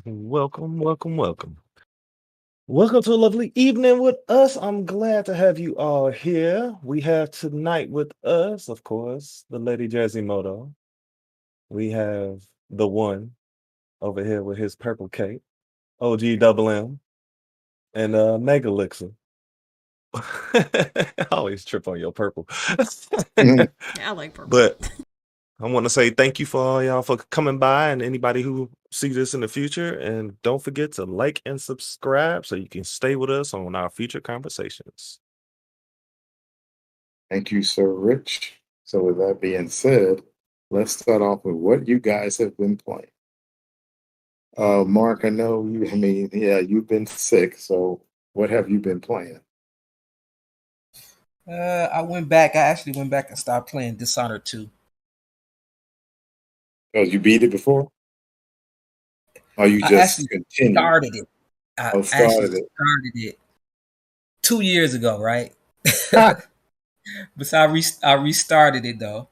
Welcome, welcome, welcome. Welcome to a lovely evening with us. I'm glad to have you all here. We have tonight with us, of course, the Lady Moto. We have the one over here with his purple cape, OG Double M, and Mega Elixir. I always trip on your purple. Yeah, I like purple. But I want to say thank you for all y'all for coming by and anybody who see this in the future. And don't forget to like and subscribe so you can stay with us on our future conversations. Thank you, Sir Rich. So, with that being said, let's start off with what you guys have been playing. Mark, I know you. You've been sick. So, what have you been playing? I went back. I actually went back and started playing Dishonored 2. Oh, you beat it before? Or you I just actually continued? started it. I Oh, actually started it. started it 2 years ago, right? Ah, But so I restarted it though,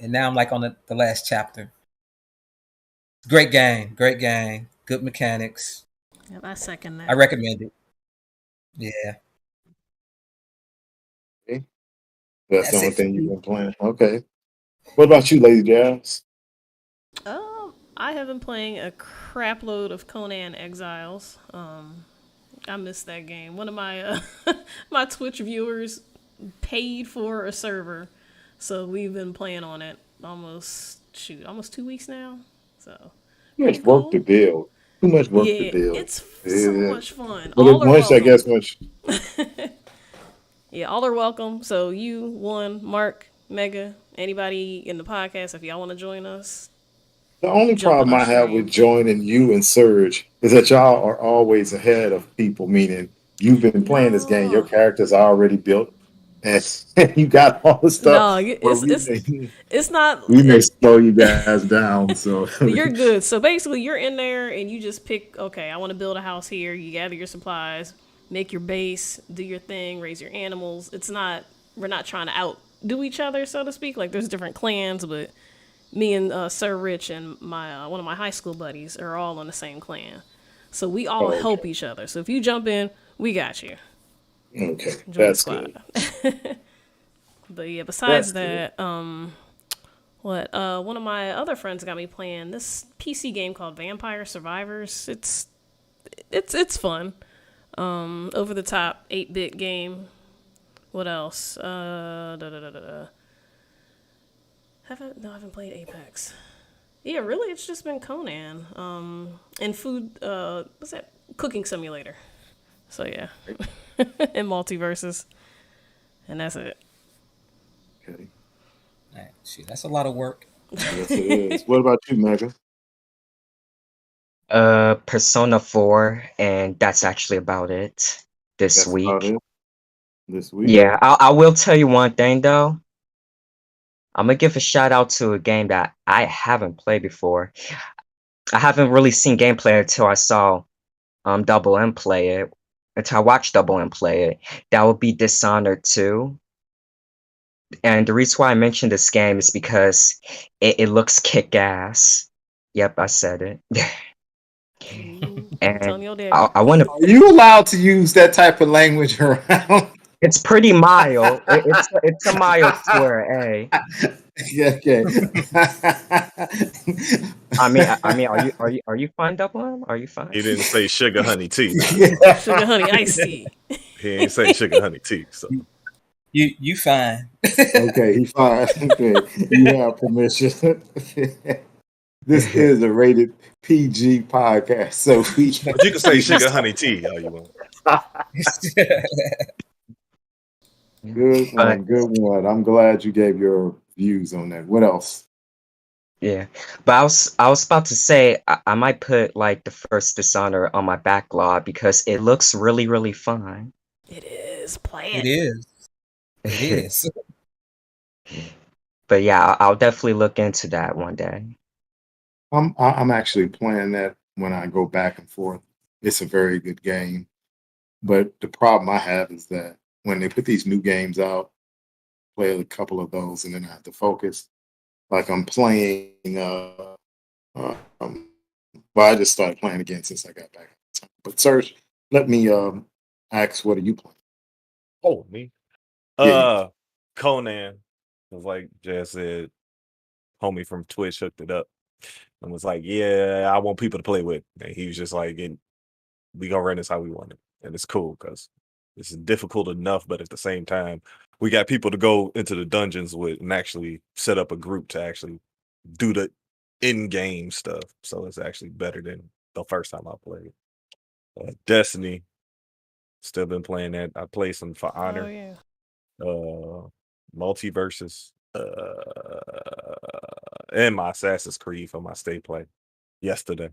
and now I'm like on the last chapter. Great game, good mechanics. Yeah, I second I that. recommend it. Yeah, okay. That's the that's only it for thing you've me. been playing. Okay. What about you, Lady Jazz? I have been playing a crap load of Conan Exiles. I missed that game. One of my my Twitch viewers paid for a server, so we've been playing on it almost 2 weeks now. So Too pretty much work to cool. build. Too much work to Yeah, build. it's so Yeah. much fun. But All are once, I welcome. guess, once. Yeah, all are welcome. So you, one, Mark, Mega, anybody in the podcast, if y'all want to join us, The only jump on problem our I have with stream. joining you and Surge is that y'all are always ahead of people, meaning you've been playing this game, your No, characters are already built, and you got all the no, stuff where it's it's it's not. we may slow you guys down. So You're good. So basically, you're in there and you just pick. Okay, I want to build a house here. You gather your supplies, make your base, do your thing, raise your animals. It's not. We're not trying to outdo each other, so to speak. Like there's different clans, but me and Sir Rich and my one of my high school buddies are all on the same clan. So we all oh, help each other. So if you jump in, we got you. okay, Join the that's squad. good. But yeah, That's besides good. that, one of my other friends got me playing this PC game called Vampire Survivors. It's fun. Over the top 8-bit game. What else? I haven't played Apex. Yeah, really, it's just been Conan. And food. What's that? Cooking Simulator. So yeah, and multiverses, and that's it. Okay, Man, shit, that's a lot of work. yes, it is. What about you, Mega? Persona 4, and that's actually about it this That's about week. it this week. Yeah, I will tell you one thing though. I'm gonna give a shout out to a game that I haven't played before. I haven't really seen gameplay until I saw Double M play it. Until I watched Double M play it. That would be Dishonored 2. And the reason why I mentioned this game is because it looks kick ass. Yep, I said it. I'm telling And your daddy. I want to. Are you allowed to use that type of language around? It's pretty mild. It's a mild swear, eh? Yeah, okay. Are you fine, Double M? Are you fine? He didn't say sugar honey tea now. Sugar honey iced tea. He ain't say sugar honey tea. So You fine. Okay, he's fine. Okay, you have permission. This is a rated PG podcast, so we. but you can say sugar honey tea all you want. Good But one, good one. I'm glad you gave your views on that. What else? yeah, but I was about to say I might put like the first Dishonor on my backlog because it looks really really fun. It is. Play It it. is. It is. But yeah, I'll definitely look into that one day. I'm actually playing that when I go back and forth. It's a very good game, but the problem I have is that when they put these new games out, play a couple of those, and then I have to focus. Like I'm playing uh, um, Well, I just started playing again since I got back. But Serge, let me ask, what are you playing? Oh, me. Yeah. Conan. Was like Jazz said, homie from Twitch hooked it up and was like, "Yeah, I want people to play with." And he was just like, "We gonna run this how we want it," and it's cool because this is difficult enough, but at the same time, we got people to go into the dungeons with and actually set up a group to actually do the in-game stuff. So it's actually better than the first time I played. Destiny, still been playing that. I played some For Oh Honor, yeah. Multiverses, and my Assassin's Creed for my stay play yesterday.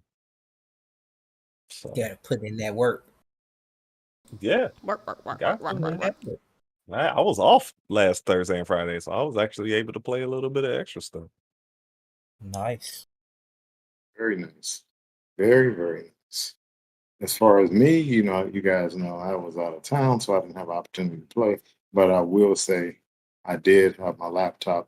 So Gotta put in that work. yeah, Work, work, work, got work, to, work, work, work. I was off last Thursday and Friday, so I was actually able to play a little bit of extra stuff. Nice. Very nice. Very, very nice. As far as me, you guys know I was out of town, so I didn't have opportunity to play. But I will say I did have my laptop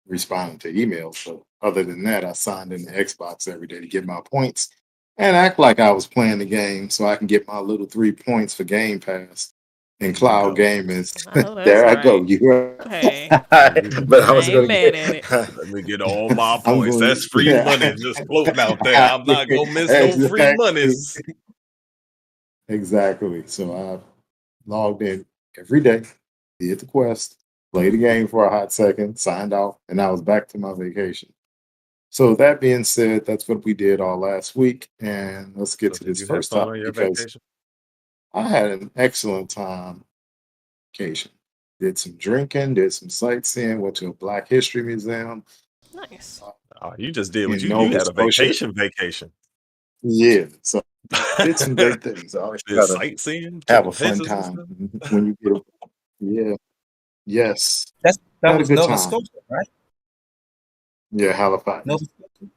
responding to emails. So other than that, I signed in the Xbox every day to get my points and act like I was playing the game so I can get my little 3 points for Game Pass. And cloud Go. game is I know that's there I go. right. You Hey, but I I was ain't gonna mad get at it. Let me get all my I'm points. going That's free money just floating out there. I'm not gonna miss no free exactly. monies. Exactly. So I logged in every day, did the quest, played the game for a hot second, signed off, and I was back to my vacation. So that being said, that's what we did all last week. And let's get So to did this you have first fun topic on your because vacation? I had an excellent time vacation. Did some drinking, did some sightseeing, went to a Black History Museum Nice. Oh, you just did what in you Nova had a Scotia. vacation. Yeah, so did some great things. I always Did try to sightseeing, have took a fun pictures and time stuff. when you get a, yeah, yes, That had a was good Nova time. Scotia, right? Yeah, Halifax. Nova Scotia.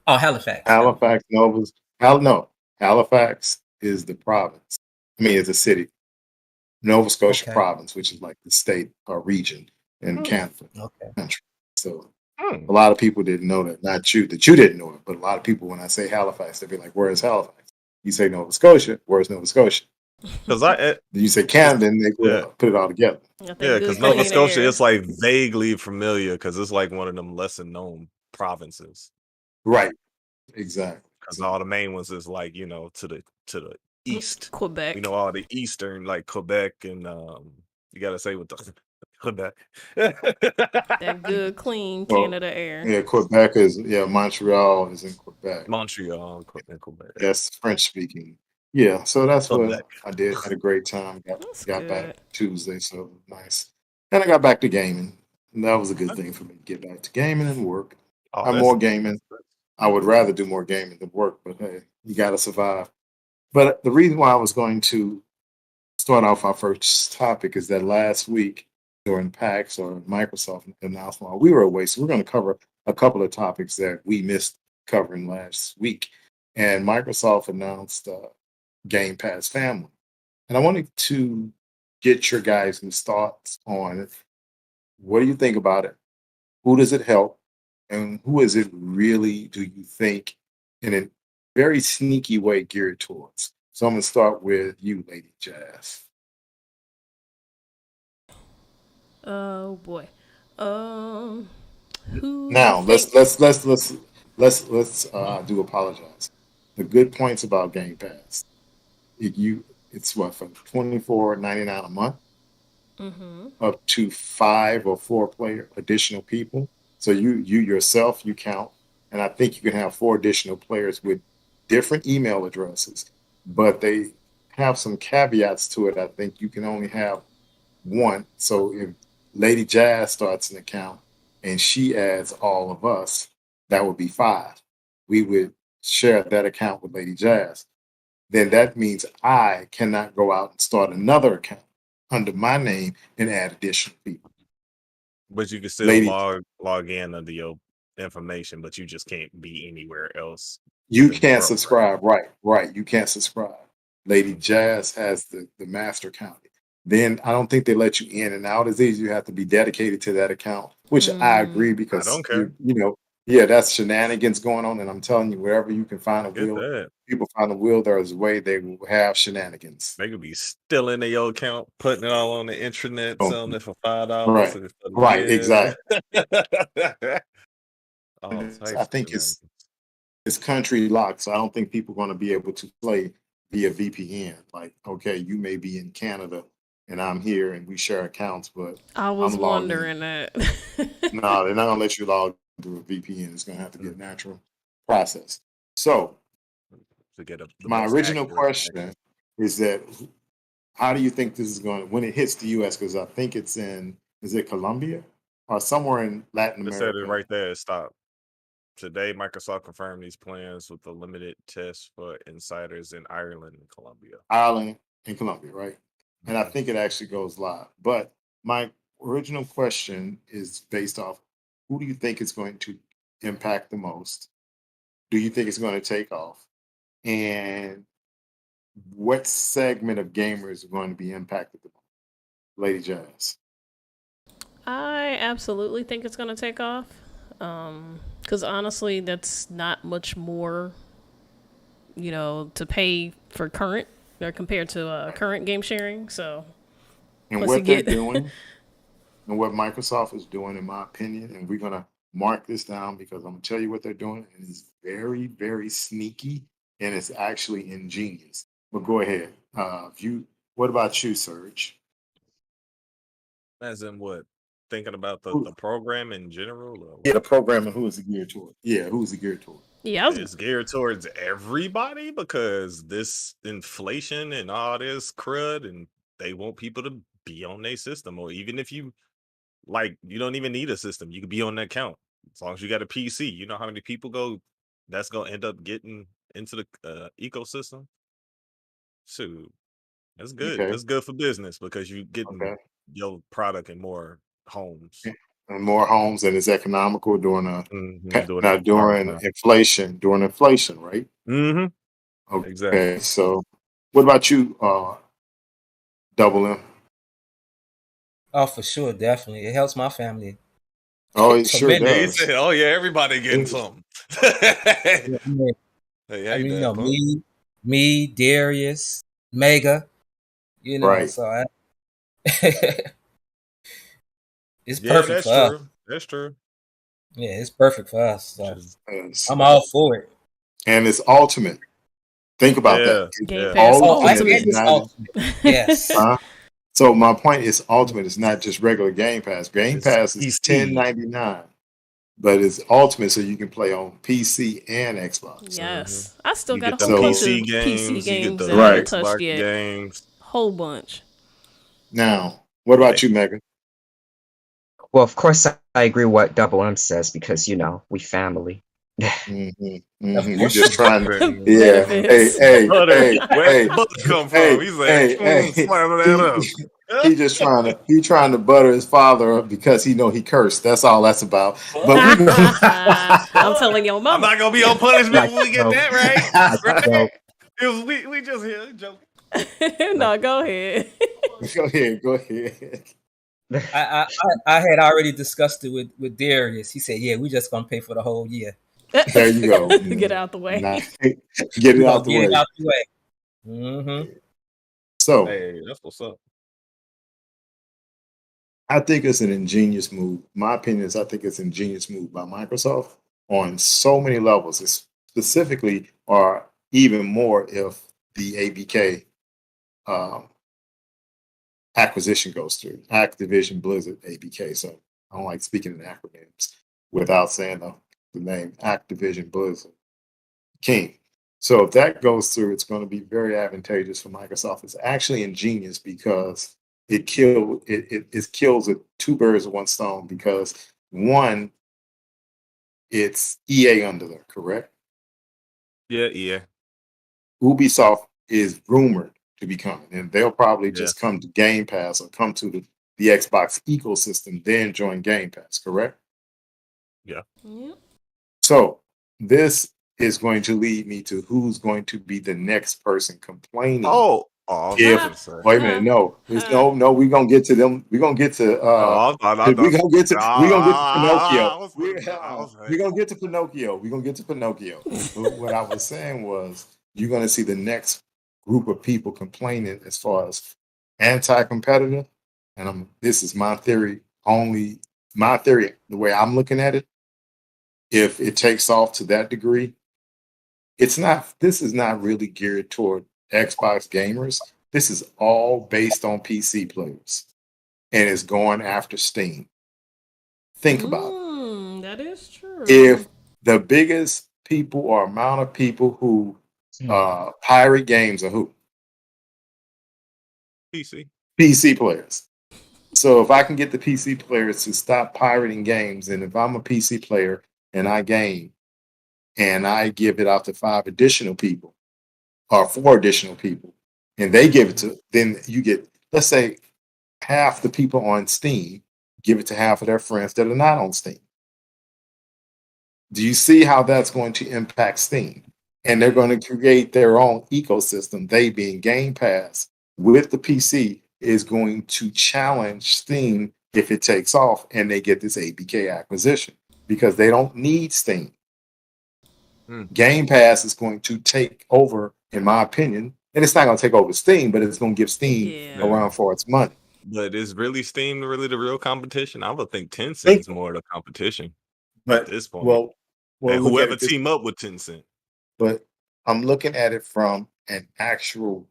Oh, Halifax. Halifax, no, Halifax is the province. I mean, it's a city. Nova Scotia Okay. province, which is like the state or region in Hmm. Canada Okay. country. So Hmm. a lot of people didn't know that. Not you, that you didn't know it, but a lot of people, when I say Halifax, they'd be like, "Where is Halifax?" You say Nova Scotia. Where's Nova Scotia? Because Then You say Canada, and they yeah, put it all together. Got that yeah, good because Nova clean Scotia air. is like vaguely familiar because it's like one of them lesser known provinces. Right. Exactly. Because So all the main ones is like to the east. We Quebec. know all the eastern like Quebec and you gotta say what the Quebec. That good clean well, Canada air. yeah, Quebec is Montreal is in Quebec. Montreal and Quebec. That's French speaking. Yeah, so that's Quebec. what I did. Had a great time. That's Got back good. Tuesday, so nice. And I got back to gaming. And that was a good thing for me to get back to gaming and work. Oh, I'm more gaming. I would rather do more gaming than work, but hey, you got to survive. But the reason why I was going to start off our first topic is that last week during PAX or Microsoft announced while we were away, so we're going to cover a couple of topics that we missed covering last week. And Microsoft announced Game Pass Family. And I wanted to get your guys' thoughts on it. What do you think about it? Who does it help? And who is it really, do you think, in a very sneaky way geared towards? So I'm going to start with you, Lady Jazz. Oh boy. Who Now you think? let's do apologize. The good points about Game Pass. It's what, for $24.99 a month, Mm-hmm. up to 5 or 4 player additional people. So you yourself you count, and I think you can have 4 additional players with different email addresses, but they have some caveats to it. I think you can only have one. So if Lady Jazz starts an account and she adds all of us, that would be 5. We would share that account with Lady Jazz. Then that means I cannot go out and start another account under my name and add additional people. But you can still Lady, log in under your information, but you just can't be anywhere else you within the can't program. subscribe. Right. You can't subscribe. Lady Jazz has the master account. Then I don't think they let you in and out as easy. You have to be dedicated to that account, which I agree I because don't care. Yeah, that's shenanigans going on, and I'm telling you, wherever you can find a Get wheel, that. people find a wheel. There's a way they will have shenanigans. They could be stealing their old account, putting it all on the intranet, Oh, selling it for $5 right, for the right, year. exactly. All I types of think shenanigans. it's country locked, so I don't think people are going to be able to play via VPN. Like, okay, you may be in Canada and I'm here, and we share accounts, but I was I'm logged in. wondering that. No, they're not gonna let you log through a VPN. It's gonna have to be a natural process. So To get the my most original accurate question connection. is that how do you think this is going when it hits the US? Because I think it's is it Colombia or somewhere in Latin It said it America, right there. Stop. Today, Microsoft confirmed these plans with a limited test for insiders in Ireland and Colombia. Ireland, and Colombia, right? And I Mhm. think it actually goes live. But my original question is based off who do you think is going to impact the most? Do you think it's going to take off? And what segment of gamers are going to be impacted the most? Lady Jazz. I absolutely think it's gonna take off. Because honestly, that's not much more, to pay for current or compared to current game sharing. So And plus you what they're get doing and what Microsoft is doing, in my opinion, and we're gonna mark this down because I'm gonna tell you what they're doing, and it's very, very sneaky and it's actually ingenious. But go ahead. What about you, Serge? As in what? Thinking about the Who, program in general, or yeah, what? the programming, who is it geared toward? Yeah, who is it geared toward? yeah. It's geared towards everybody because this inflation and all this crud, and they want people to be on their system, or even if you you don't even need a system, you could be on that account as long as you got a PC. You know how many people that's gonna end up getting into the ecosystem. Shoot, that's good. Okay, That's good for business because you getting okay. your product in more homes. And more homes, and it's economical during Doing it now for farmers during now. inflation, right? Mm-hmm. Okay, Exactly. so what about you, Double M? Oh, for sure, definitely. It helps my family Oh, it sure Yeah, he tremendously. does. said, "Oh yeah, everybody getting It- something." Yeah, I mean, Hey, I ain't mean, that punk? me, Darius, Mega, right. so it's Yeah, perfect that's for us. true. That's true. Yeah, it's perfect for us. So Just Yes. I'm all for it. And it's ultimate. Think about that. yeah, It's Game yeah. Pass Oh, and ultimate. It's Ultimate. it's not. ultimate. Yes. Huh? So my point is ultimate. It's not just regular Game Pass. Game It's Pass is PC. $10.99, but it's ultimate, so you can play on PC and Xbox. hmm Yes, I still You got get a the whole So bunch PC of PC games. You get games the that I haven't right touched Xbox yet. games. Whole bunch. now, what about Hey, you, Megan? Well, of course, I agree what Double M says because we family. Of You course just you do. trying to, yeah. Hey, Benefits. hey, butter. hey, Where's the hey, butter come from? hey, He's like, hey. slamming that He up. he trying to butter his father up because he know he cursed. That's all that's about. But we Fuck. go. I'm Fuck. telling your I'm mama. not gonna be on punishment Like when we get joke, that right. like Right? joke. It was we just here joking. Like No, go ahead. Go ahead. I had already discussed it with Darius. He said, "Yeah, we just gonna pay for the whole year. There you go. Get out the way. Nah, get We it gonna out the get it way. out the way." Mm-hmm. So Hey, that's what's up. I think it's an ingenious move. My opinion is I think it's an ingenious move by Microsoft on so many levels, specifically or even more if the ABK um, acquisition goes through. Activision Blizzard ABK. So I don't like speaking in acronyms without saying the name Activision Blizzard King. So if that goes through, it's going to be very advantageous for Microsoft. It's actually ingenious because it kills it two birds with one stone because one, it's EA under there, correct? Yeah, yeah, Ubisoft is rumored to be coming, and they'll probably yeah, just come to Game Pass or come to the Xbox ecosystem, then join Game Pass, correct? yeah. Yep. So this is going to lead me to who's going to be the next person complaining Oh, Oh, I was If gonna say. wait a minute, no, no, we're gonna get to them. We're gonna get to I we're thought. gonna get to Pinocchio. I was We're gonna get to Pinocchio. We're gonna get to Pinocchio. But what I was saying was you're gonna see the next group of people complaining as far as anti-competitive. And this is my theory, only my theory, the way I'm looking at it. If it takes off to that degree, this is not really geared toward Xbox gamers. This is all based on PC players and it's going after Steam. Think about it. That is true. If the biggest people or amount of people who pirate games are who? PC players. So if I can get the PC players to stop pirating games, and if I'm a PC player and I game and I give it out to 5 additional people or 4 additional people, and they give it to, then you get, let's say, half the people on Steam give it to half of their friends that are not on Steam. Do you see how that's going to impact Steam? And they're going to create their own ecosystem. They being Game Pass with the PC is going to challenge Steam if it takes off and they get this ABK acquisition because they don't need Steam. Game Pass is going to take over, in my opinion, and it's not going to take over Steam, but it's going to give Steam a run for its money. But is really Steam really the real competition? I would think Tencent is more the competition. But at this point, well, and whoever team up with Tencent. But I'm looking at it from an actual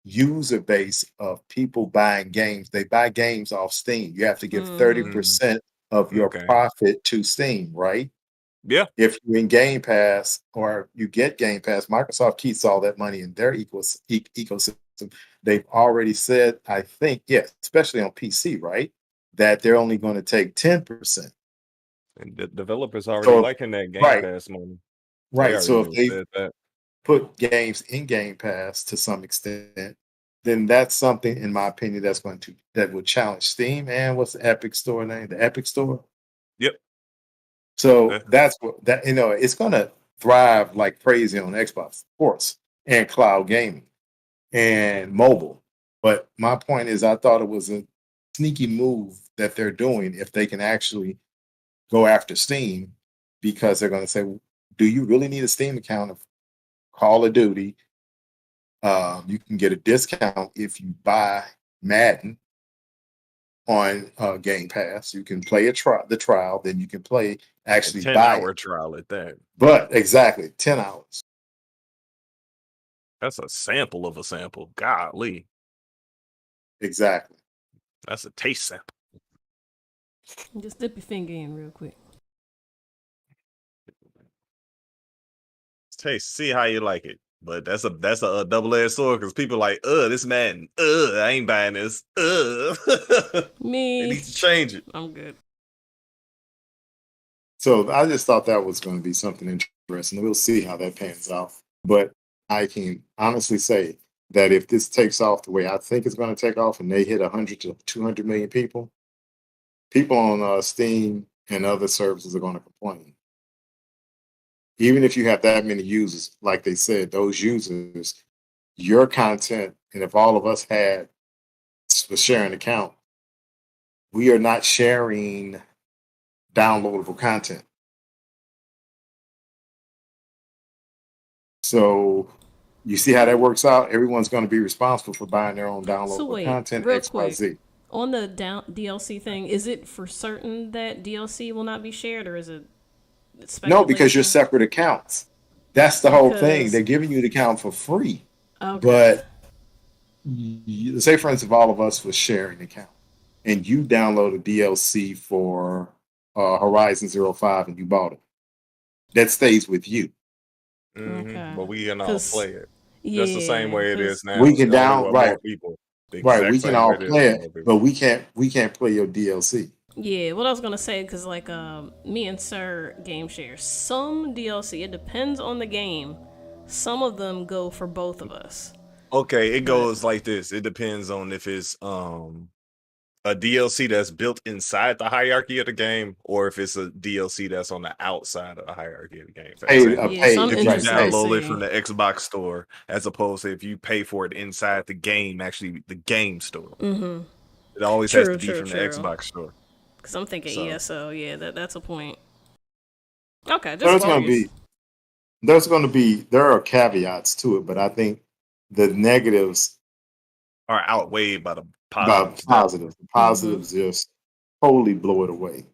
user base of people buying games. They buy games off Steam. You have to give 30% of your profit to Steam, right? Yeah. If you're in Game Pass or you get Game Pass, Microsoft keeps all that money in their ecosystem. They've already said, I think, yes, especially on PC, right, that they're only going to take 10%. And the developers already liking that Game Pass money. Right. So if they put games in Game Pass to some extent, then that's something, in my opinion, that would challenge Steam. And what's the Epic Store name? The Epic Store. Yep. So that's what it's going to thrive like crazy on Xbox, of course, and cloud gaming and mobile. But my point is, I thought it was a sneaky move that they're doing if they can actually go after Steam, because they're going to say, do you really need a Steam account of Call of Duty? You can get a discount if you buy Madden on Game Pass. You can play the trial, then you can play actually 10-hour trial at that. But exactly 10 hours. That's a sample of a sample. Golly. Exactly. That's a taste sample. Just dip your finger in real quick. Taste. See how you like it. But that's a double-edged sword because people like, this Madden. I ain't buying this. Me. They need to change it. I'm good. So I just thought that was going to be something interesting. We'll see how that pans out. But I can honestly say that if this takes off the way I think it's going to take off and they hit 100 to 200 million people on Steam and other services are going to complain. Even if you have that many users, like they said, those users, your content, and if all of us had a sharing account, we are not sharing downloadable content. So you see how that works out? Everyone's going to be responsible for buying their own downloadable content. Real XYZ. quick, on the DLC thing, is it for certain that DLC will not be shared, or is it no, because you're separate accounts. That's the whole thing. They're giving you the account for free. Okay. But say, for instance, if all of us was sharing an account and you download a DLC for Horizon 05 and you bought it, that stays with you. Okay. But we can all play it. Just the same way it is now. We can download people. Right, we can all play it, but we can't play your DLC. Yeah, what I was gonna say, because like me and Sir game share some DLC. It depends on the game. Some of them go for both of us. Okay, it goes like this. It depends on if it's a DLC that's built inside the hierarchy of the game, or if it's a DLC that's on the outside of the hierarchy of the game. For Paid, example, Yeah, so I'm paid, if you right? interested to Paid. download it see. from the Xbox store, as opposed to if you pay for it inside the game, actually the game store. Mm-hmm. It always has True, to be true, from the true. Xbox store. Because I'm thinking So ESO. Yeah, that's a point. Okay, just There's going to curious. be, there are caveats to it, but I think the negatives are outweighed by the by positives. positives. The Mm-hmm. positives just totally blow it away.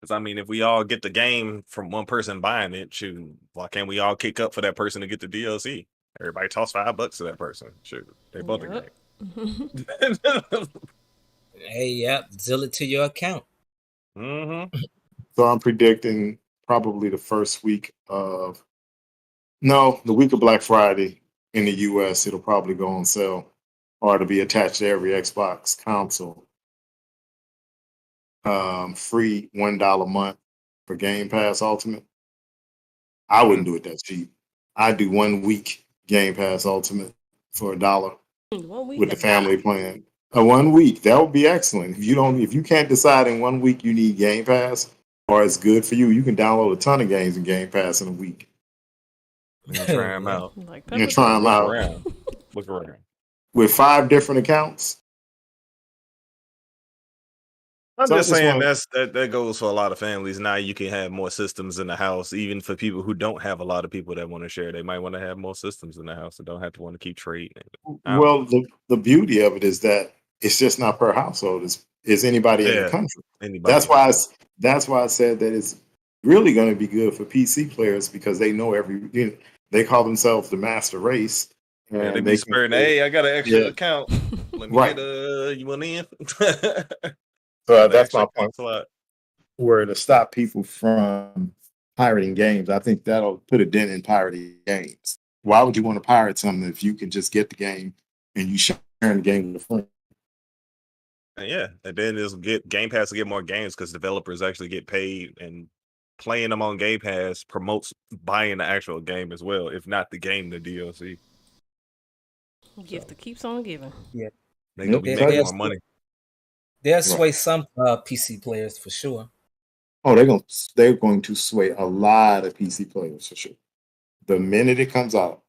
Because I mean, if we all get the game from one person buying it, shoot, why can't we all kick up for that person to get the DLC? Everybody toss $5 to that person. Shoot, they bought the Yep. game. Hey, yep, zill it to your account. Mm-hmm. So I'm predicting probably the week of Black Friday in the US, it'll probably go on sale or to be attached to every Xbox console. Free $1 a month for Game Pass Ultimate. I wouldn't do it that cheap. I'd do 1 week Game Pass Ultimate for $1 1 week with the is family plan. 1 week, that would be excellent. If you can't decide in 1 week you need Game Pass or it's good for you, you can download a ton of games in Game Pass in a week. And try them out. like You can try them Look out around. Look around. with 5 different accounts. I'm So I just just saying want that goes for a lot of families. Now you can have more systems in the house, even for people who don't have a lot of people that want to share. They might want to have more systems in the house and don't have to want to keep trading. I don't know. well, the beauty of it is that it's just not per household. It's anybody in the Yeah, country. anybody. That's why I said that it's really going to be good for PC players because they know they call themselves the master race, Yeah, and they be they can sparing. play. Hey, I got an extra Yeah, account. Let me right. get you want in? So Got an that's extra my account point. slot. Where to stop people from pirating games, I think that'll put a dent in pirating games. Why would you want to pirate something if you can just get the game and you share the game with a friend? And yeah, and then it'll get Game Pass to get more games because developers actually get paid, and playing them on Game Pass promotes buying the actual game as well, if not the game, the DLC. Gift that keeps on giving. Yeah, They gonna be Yep. making they'll more money. they'll Right. sway some PC players for sure. Oh, they're going to sway a lot of PC players for sure. The minute it comes out,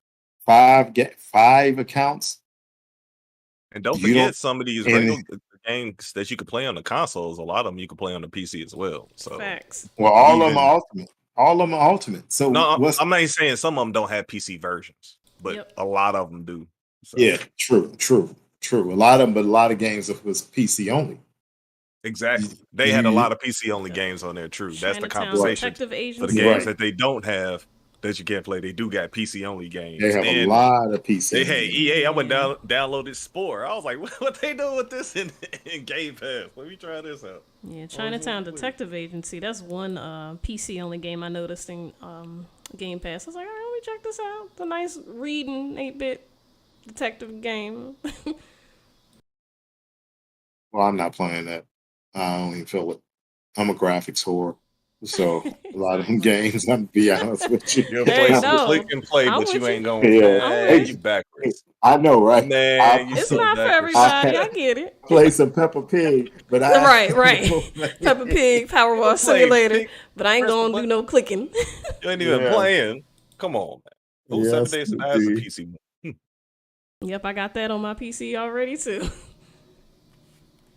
5 accounts. And don't You don't forget some of these and regular games that you could play on the consoles. A lot of them you can play on the PC as well. So Facts. well, all of them even are ultimate. All of them are ultimate. So no, what's I'm not saying some of them don't have PC versions, but Yep. a lot of them do. So yeah, true. A lot of them, but a lot of games was PC only. exactly, they had a You- lot of PC only games on there. True, that's the Chinatown compensation Detective for the Agency. games Right. that they don't have that you can't play. They do got PC only They games, have a and lot of PC. they had games. EA. I went Yeah. downloaded Spore. I was like, what they doing with this in Game Pass? Let me try this out. Yeah, Chinatown Detective Agency. That's one PC only game I noticed in Game Pass. I was like, all right, let me check this out. It's a nice reading 8-bit detective game. Well, I'm not playing that. I don't even feel it. I'm a graphics whore. So a lot of them games, I'm gonna be honest with you. You'll Hey, play some no, click and play, I'm but you with ain't you. gonna. Yeah. I'm Man, with you you. backwards. I know, right? Man, you It's so not for backwards. everybody. I get it. play some Peppa Pig, but I Right. Peppa Pig, Power Wash Play Simulator. pick- But I ain't press the gonna do button. no clicking. You ain't even Yeah. playing. Come on, man. Oh, 7 Yes, Days to Die is a indeed. PC. Yep, I got that on my PC already too.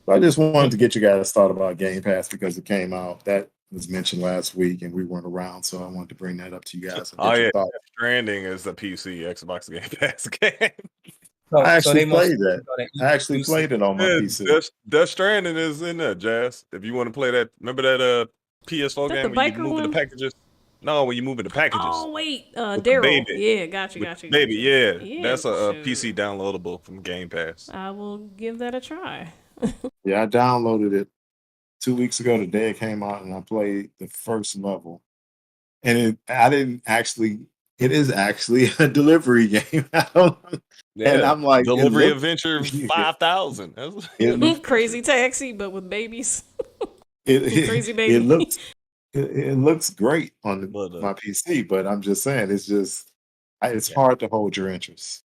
I just wanted to get you guys thought about Game Pass because it came out. That was mentioned last week and we weren't around, so I wanted to bring that up to you guys. And Oh get your yeah, thoughts. Stranding is a PC Xbox Game Pass game. So, I so they actually most played that. I actually played it on my PC. Death Stranding is in there, Jazz. If you want to play that, remember that PS4 That game the where you biker moving the one? packages? No, when you moving the packages. Oh wait, With the Daryl. baby. Yeah, got you. Baby, yeah, Yeah, that's a shoot. PC downloadable from Game Pass. I will give that a try. Yeah, I downloaded it 2 weeks ago. The day it came out, and I played the first level. And it is actually a delivery game. And I'm like, Delivery Adventure 5000. Crazy Taxi, but with babies. It Crazy baby. it looks great on But, my PC, but I'm just saying it's hard to hold your interest.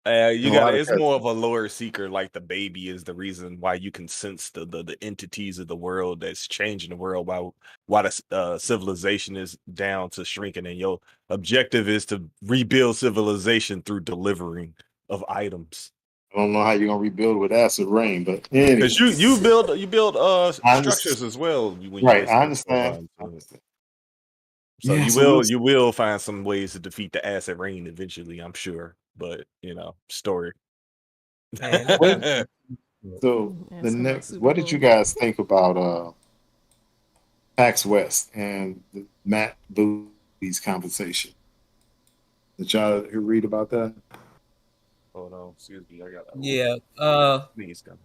You And a got lot of it's more of cutscenes. a lore seeker. Like the baby is the reason why you can sense the entities of the world that's changing the world. Why the civilization is down to shrinking, and your objective is to rebuild civilization through delivering of items. I don't know how you're gonna rebuild with acid rain, but Because anyway, you build I structures understand. as well when you Right, listen I to understand. I it. understand. So Yeah, so we'll you will find some ways to defeat the acid rain eventually, I'm sure. But story. Man, that what game is good. so the Asking about next Super what did you Bowl. guys think about Pax West and Matt Booty's conversation? Did y'all read about that? Hold on, excuse me. I got Yeah. sneeze coming.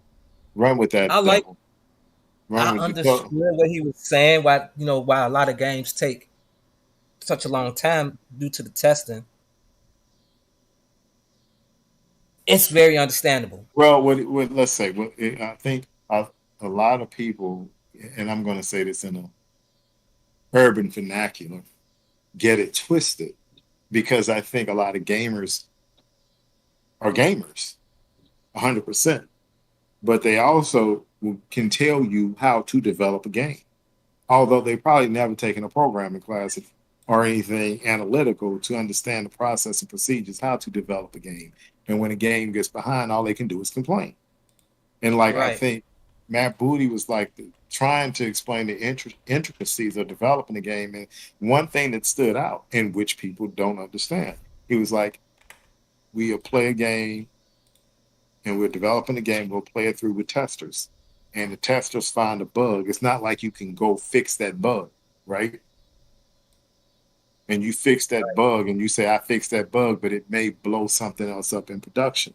Run with that I like devil. I Run with the understood what he was saying, why a lot of games take such a long time due to the testing. It's very understandable. well. What let's say. I think a lot of people, and I'm going to say this in a urban vernacular, get it twisted because I think a lot of gamers are gamers, 100%, but they also can tell you how to develop a game, although they probably never taken a programming class or anything analytical to understand the process and procedures how to develop a game. And when a game gets behind, all they can do is complain. And like I Right. think Matt Booty was like trying to explain the intricacies of developing a game. And one thing that stood out, and which people don't understand, he was like, "We'll play a game, and we're developing a game. We'll play it through with testers, and the testers find a bug. It's not like you can go fix that bug, right? And you fix that bug, and you say, 'I fixed that bug,' but it may blow something else up in production."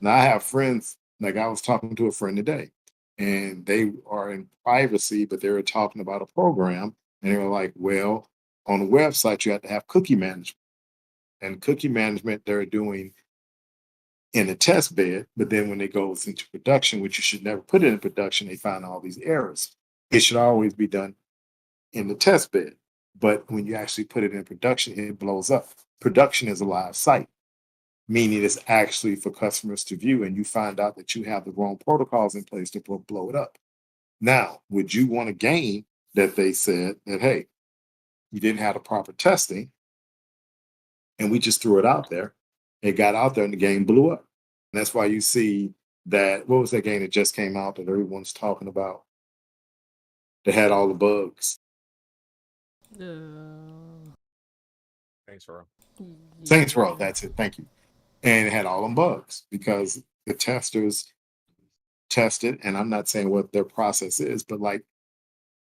Now I have friends, like I was talking to a friend today, and they are in privacy, but they were talking about a program, and they were like, "Well, on the website you have to have cookie management, and cookie management they're doing in a test bed, but then when it goes into production, which you should never put it in production, they find all these errors. It should always be done in the test bed, but when you actually put it in production, it blows up. Production is a live site, meaning it's actually for customers to view, and you find out that you have the wrong protocols in place to blow it up. Now, would you want a game that they said that, hey, you didn't have the proper testing and we just threw it out there? It got out there and the game blew up. And that's why you see that, what was that game that just came out that everyone's talking about that had all the bugs? Thanks, bro. Saints Row, that's it. Thank you. And it had all them bugs because the testers tested, and I'm not saying what their process is, but like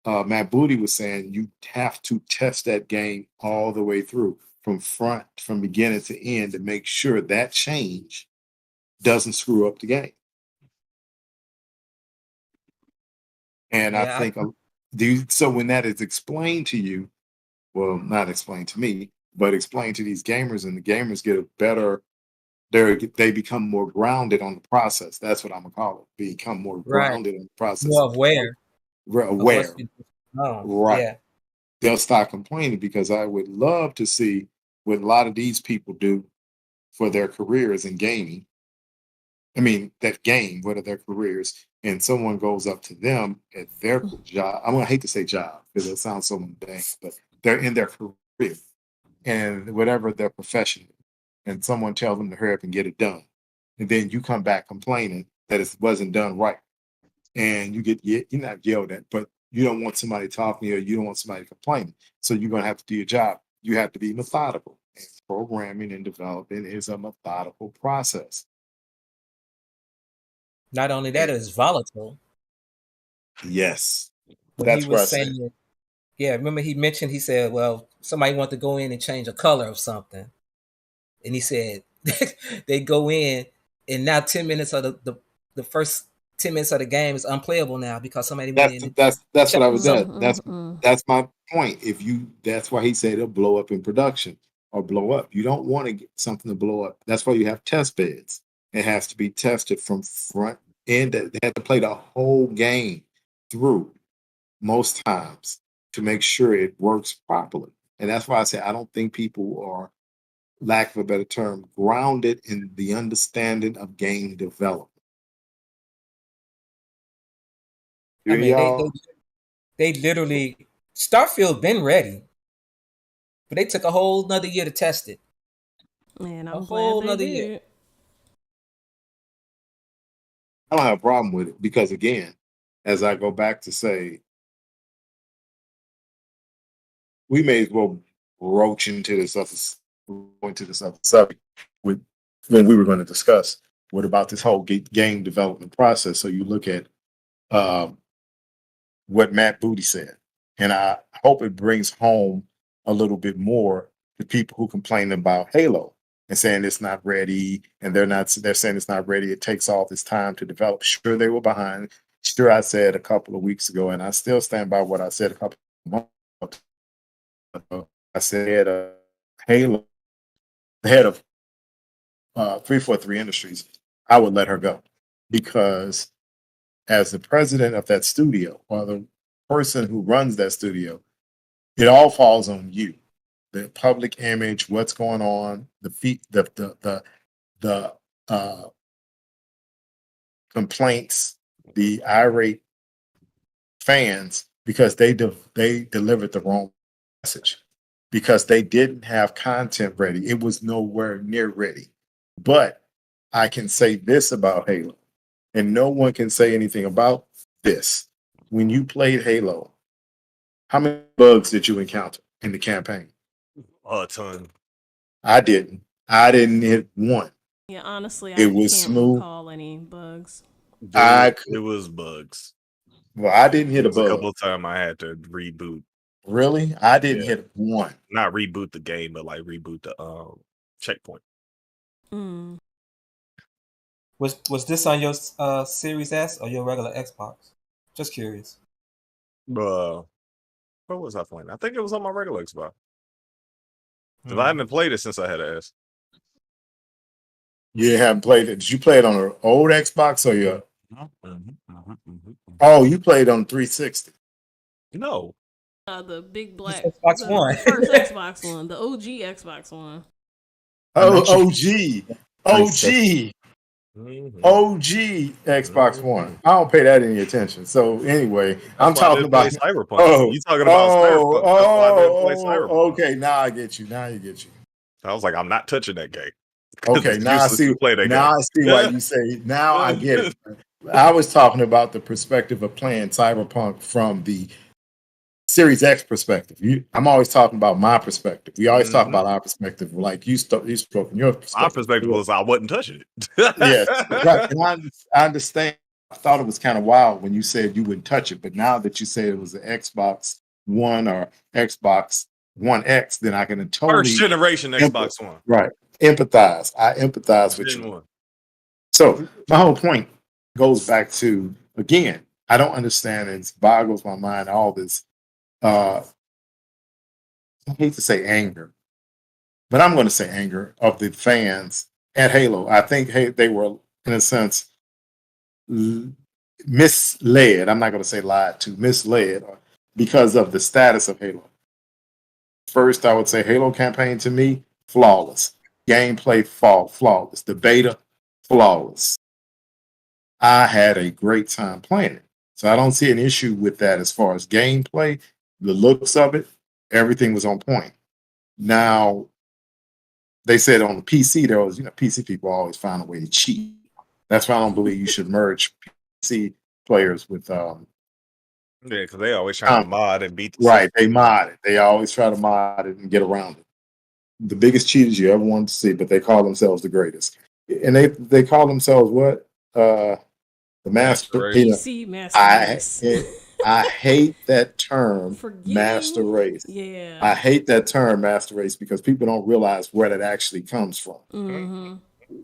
Matt Booty was saying, you have to test that game all the way through from beginning to end to make sure that change doesn't screw up the game. And I Yeah. think so when that is explained to you, well, not explained to me, but explained to these gamers, and the gamers get a better, they become more grounded on the process. That's what I'm gonna call it. Become more Right. grounded in the process. More aware of what's Aware, been going on. right? Yeah. They'll stop complaining because I would love to see what a lot of these people do for their careers in gaming. I mean, that game, what are their careers? And someone goes up to them at their job. I'm gonna hate to say job because it sounds so mundane, but they're in their career and whatever their profession is, and someone tells them to hurry up and get it done. And then you come back complaining that it wasn't done right. And you're not yelled at, but you don't want somebody talking to you, or you don't want somebody complaining. So you're gonna have to do your job. You have to be methodical. And programming and developing is a methodical process. Not only that, it's volatile. Yes. When he That's what was I said. saying, yeah, remember he said, well, somebody wanted to go in and change a color of something. And he said they go in and now 10 minutes of the first 10 minutes of the game is unplayable now because somebody went in and That's what I was changed something. at. That's my point. That's why he said it'll blow up in production or blow up. You don't want to get something to blow up. That's why you have test beds. It has to be tested from front end. They have to play the whole game through most times to make sure it works properly. And that's why I say I don't think people are lack of a better term, grounded in the understanding of game development. I Here mean, y'all. they literally Starfield been ready, but they took a whole nother year to test it. And A I'm whole glad they nother year. did. I don't have a problem with it because, again, as I go back to say, we may as well roach into this other subject with when we were going to discuss what about this whole game development process. So you look at um, what Matt Booty said, and I hope it brings home a little bit more to people who complain about Halo and saying it's not ready, and they're saying it's not ready. It takes all this time to develop. Sure, they were behind. Sure, I said a couple of weeks ago, and I still stand by what I said a couple of months ago. I said Halo, the head of 343 Industries, I would let her go because as the president of that studio or the person who runs that studio, it all falls on you. The public image, what's going on, the complaints, the irate fans because they delivered the wrong message because they didn't have content ready. It was nowhere near ready. But I can say this about Halo, and no one can say anything about this. When you played Halo, how many bugs did you encounter in the campaign? A ton. I didn't. I didn't hit one. Yeah, honestly, It I was can't smooth. recall any bugs. It was bugs. Well, I didn't hit There a was a bug. couple of times I had to reboot. Really? I didn't Yeah. hit one. Not reboot the game, but like reboot the checkpoint. Mm. Was this on your Series S or your regular Xbox? Just curious. What was I playing? I think it was on my regular Xbox. Because Hmm. I haven't played it since I had an S. You haven't played it. Did you play it on an old Xbox or your? Oh, you played on 360. No. The big black Xbox One. the first Xbox one, the OG Xbox one. Oh, Unless you- OG. 360. OG Xbox One. I don't pay that any attention. So anyway, I'm That's why I talking didn't play about. Cyberpunk. Oh, You talking about Cyberpunk. That's why I didn't play Cyberpunk. okay. Now I get you. Now you get you. I was like, I'm not touching that game. Okay, It's now I useless see. to play that Now game. I see why you say. Now I get it. I was talking about the perspective of playing Cyberpunk from the Series X perspective. I'm always talking about my perspective. We always talk about our perspective. Like you spoke from your My perspective. perspective was I wasn't touching it. Yes, right. And I understand. I thought it was kind of wild when you said you wouldn't touch it, but now that you say it was an Xbox One or Xbox One X, then I can totally First generation Xbox One. right empathize. I empathize with Gen you. 1. So my whole point goes back to again. I don't understand. It boggles my mind. All this. I hate to say anger, but I'm going to say anger of the fans at Halo. I think they were, in a sense, misled. I'm not going to say lied to, misled because of the status of Halo. First, I would say Halo campaign to me, flawless. Gameplay, flawless. The beta, flawless. I had a great time playing it. So I don't see an issue with that as far as gameplay, the looks of it, everything was on point. Now, they said on the PC, there was, PC people always find a way to cheat. That's why I don't believe you should merge PC players with Yeah, because they always trying to mod and beat the right. They mod it. They always try to mod it and get around it. The biggest cheaters you ever wanted to see, but they call themselves the greatest. And they call themselves what? The master. PC master race. I hate that term, Forgetting? master race. Yeah. I hate that term, master race, because people don't realize where that actually comes from. Mm-hmm.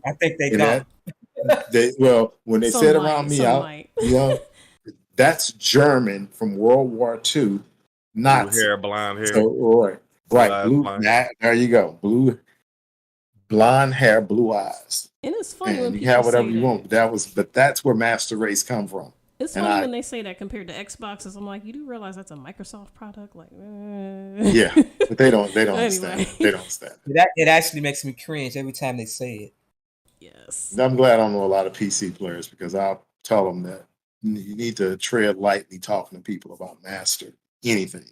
I think they And don't. when they Some said might, around me, some might. that's German from World War II, not blue hair, blonde hair. so right, blue. There you go, blue, blonde hair, blue eyes. And it's funny And when you people have whatever say you that. want. But that's where master race come from. It's And funny when they say that compared to Xboxes. I'm like, you do realize that's a Microsoft product, like. yeah, but they don't Anyway. understand. They don't understand. It actually makes me cringe every time they say it. Yes. I'm glad I don't know a lot of PC players because I'll tell them that you need to tread lightly talking to people about master anything.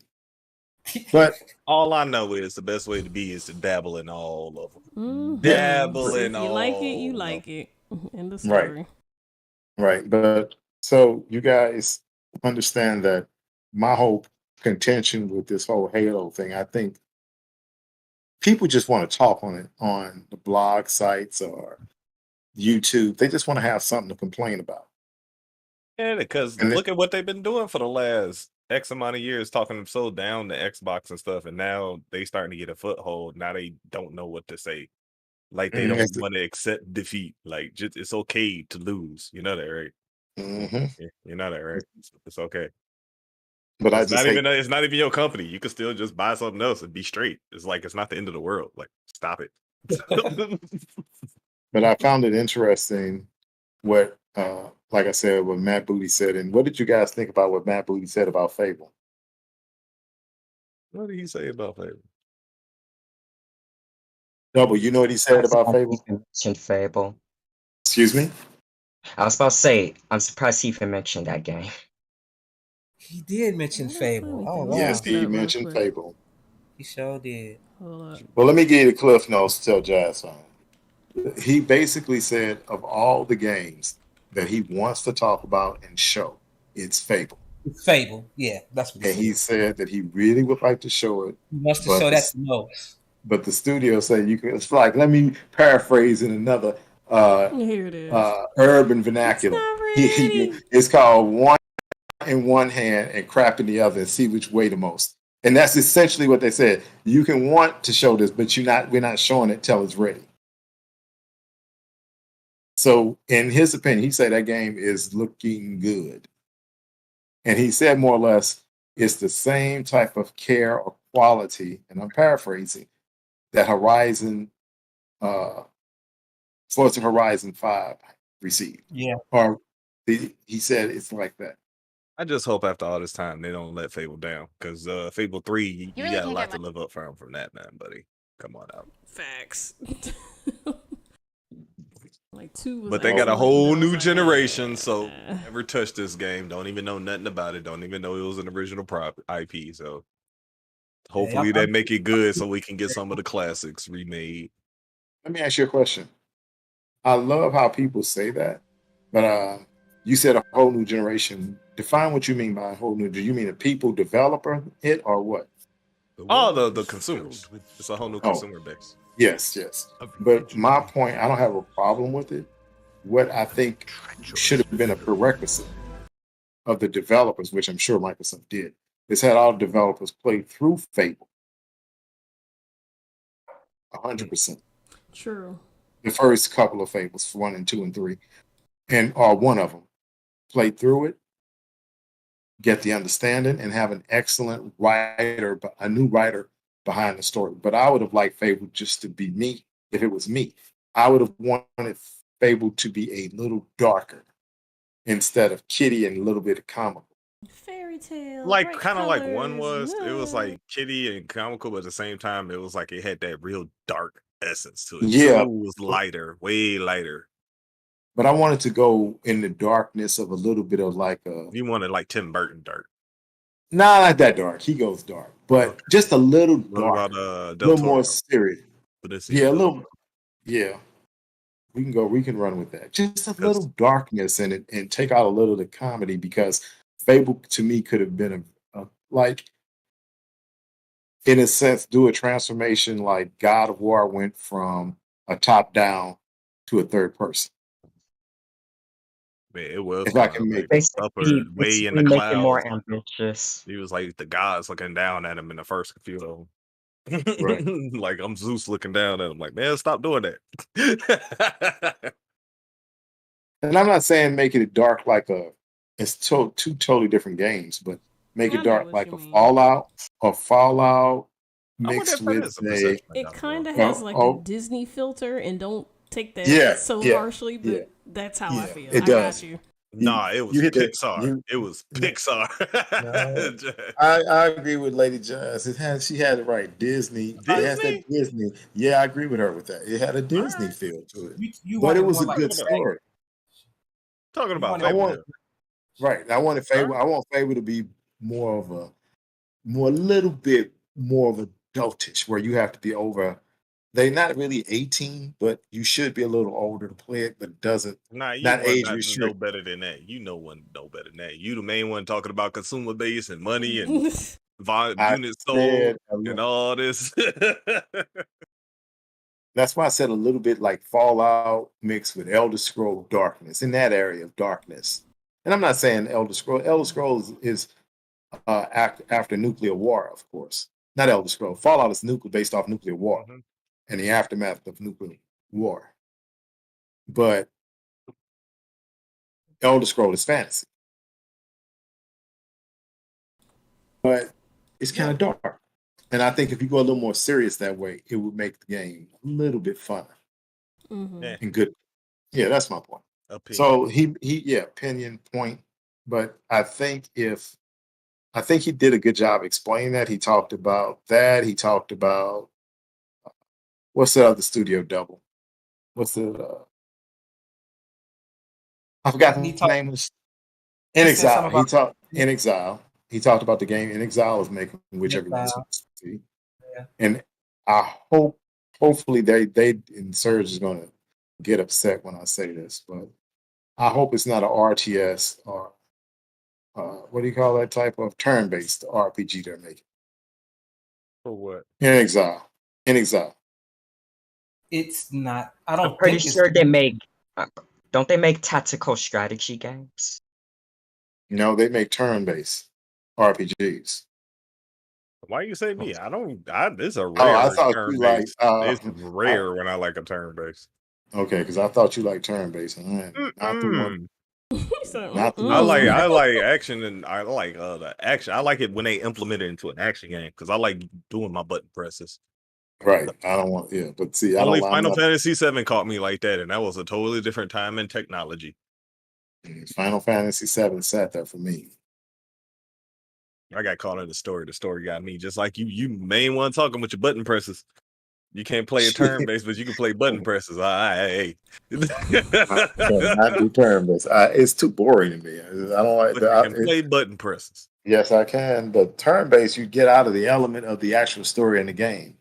But All I know is the best way to be is to dabble in all of them. Mhm. Dabble So in if you like it, you all like of it. End of Right. story. right, but so you guys understand that my whole contention with this whole Halo thing, I think people just want to talk on it on the blog sites or YouTube. They just want to have something to complain about. Yeah, because And look at what they've been doing for the last X amount of years, talking them so down to Xbox and stuff, and now they starting to get a foothold. Now they don't know what to say. Like they don't it's, want to accept defeat. Like just it's okay to lose. You know that, right? mhm. Yeah, you know that, right? It's okay. But I It's just not hate. even it's not even your company. You can still just buy something else and be straight. It's like it's not the end of the world. Like stop it. But I found it interesting what, like I said, what Matt Booty said. And what did you guys think about what Matt Booty said about Fable? What did he say about Fable? Double, you know what he said about Surprised Fable? he mentioned Fable. Excuse me? I was about to say, I'm surprised he even mentioned that game. He did mention Fable. Oh wow. Yes, he mentioned Fable. He sure did. Hold up. Well, let me give you the cliff notes to tell Jazz on. He basically said of all the games that he wants to talk about and show, it's Fable. It's Fable. Yeah, that's what And he said that he really would like to show it. He wants to but show the- that the most. But the studio said you can. It's like, let me paraphrase in another Here it is. urban vernacular. It's not ready. It's called one in one hand and crap in the other and see which way the most. And that's essentially what they said. You can want to show this, but we're not showing it till it's ready. So in his opinion, he said that game is looking good. And he said more or less it's the same type of care or quality, and I'm paraphrasing, that Forza Horizon 5 received. Yeah. Or he said it's like that. I just hope after all this time they don't let Fable down, because Fable 3, you really got a can't lot get to live up from that, man, buddy. Come on out. Facts. Like 2 was But they got a excellent, whole but I was new like, generation, so eh. never touch this game. Don't even know nothing about it. Don't even know it was an original IP. So hopefully they make it good so we can get some of the classics remade. Let me ask you a question. I love how people say that, but you said a whole new generation. Define what you mean by a whole new. Do you mean the people developer it or what? Oh, the consumers. It's a whole new consumer base. Yes. But my point, I don't have a problem with it. What I think should have been a prerequisite of the developers, which I'm sure Microsoft did, is had all developers play through Fable. 100%. True. The first couple of Fables, 1 and 2 and 3, or one of them, play through it, get the understanding, and have an excellent writer, a new writer behind the story. But I would have liked Fable just to be me. If it was me, I would have wanted Fable to be a little darker instead of kitty and a little bit of comical. Fairy tale. Like kind of like one colors, was. It was no. like kitty and comical, but at the same time, it was like it had that real dark essence to it. Yeah. 2 was lighter, way lighter. But I wanted to go in the darkness of a little bit of like a. You wanted like Tim Burton dark. Nah, not that dark. He goes dark, but just a little What dark, about a little more serious. Yeah, a little. Yeah, we can run with that. Just a little darkness in it, and take out a little of the comedy, because Fable to me could have been a like, in a sense, do a transformation like God of War went from a top down to a third person. Man, it was If I can make upper way in the make clouds. it more ambitious. He was like the gods looking down at him in the first few of them. Right. Like I'm Zeus looking down at him, like, man, stop doing that. And I'm not saying make it dark like it's two totally different games, but make I it know dark what like you a mean. Fallout I wonder mixed if that with is a perception of It God of kind of War. has like a Disney filter, and don't take that Yeah, so yeah, harshly, but yeah, that's how I yeah, feel. it I does. got you. Nah, it was you hit that. Pixar. It was No, Pixar. I agree with Lady Jazz. She had it right. Disney. It has that Disney? Disney. Yeah, I agree with her with that. It had a All Disney right. feel to it, You but it wanted was more a like good Talking about story. talking you about wanted I Fable want here. right. I wanted All Fable. right. I want Fable to be more of a little bit more of adultish, where you have to be over. They're not really 18, but you should be a little older to play it, but doesn't Nah, you not want age not to know restrict. better than that. You know one know better than that. You the main one talking about consumer base and money and I units sold said and all this. that's why I said a little bit like Fallout mixed with Elder Scroll Darkness in that area of darkness. And I'm not saying Elder Scroll. Elder Scrolls is after nuclear war, of course. Not Elder Scroll. Fallout is nuclear based off nuclear war Mhm. and the aftermath of nuclear war. But Elder Scroll is fantasy. But it's kind yeah. of dark. And I think if you go a little more serious that way, it would make the game a little bit funner Yeah, and good. Yeah, that's my point. opinion. So yeah, opinion point. But I think he did a good job explaining that. He talked about that. He talked about what's the other studio double? What's the I forgot He the talked. name of In He said Exile. something He about talked In Exile. He talked about the game In Exile is making, which Nick everyone's Bow. going to see. Yeah. And I hopefully they and Surge is going to get upset when I say this, but I hope it's not a RTS or what do you call that type of turn-based RPG they're making. For what? In Exile. In Exile. It's not. I I'm don't pretty think it's. sure they make. Don't they make tactical strategy games? No, they make turn-based RPGs. Why you say me? I don't. This a Oh, I rare thought turn you like base. It's rare when I like a turn base. okay, because I thought you like turn-based. Not the one. Mm-mm. He said, Not the I ones like we I have. like action and I like the action. I like it when they implement it into an action game because I like doing my button presses. Right. I don't want, yeah, but see, Only I'm Final not, Fantasy VII caught me like that, and that was a totally different time and technology. Final Fantasy VII sat there for me. I got caught in the story. The story got me. Just like you, you main one talking with your button presses. You can't play a turn base, but you can play button presses. Hey. I cannot do turn based. It's too boring to me. I don't like But you can that. play button presses. Yes, I can, but turn based, you get out of the element of the actual story in the game.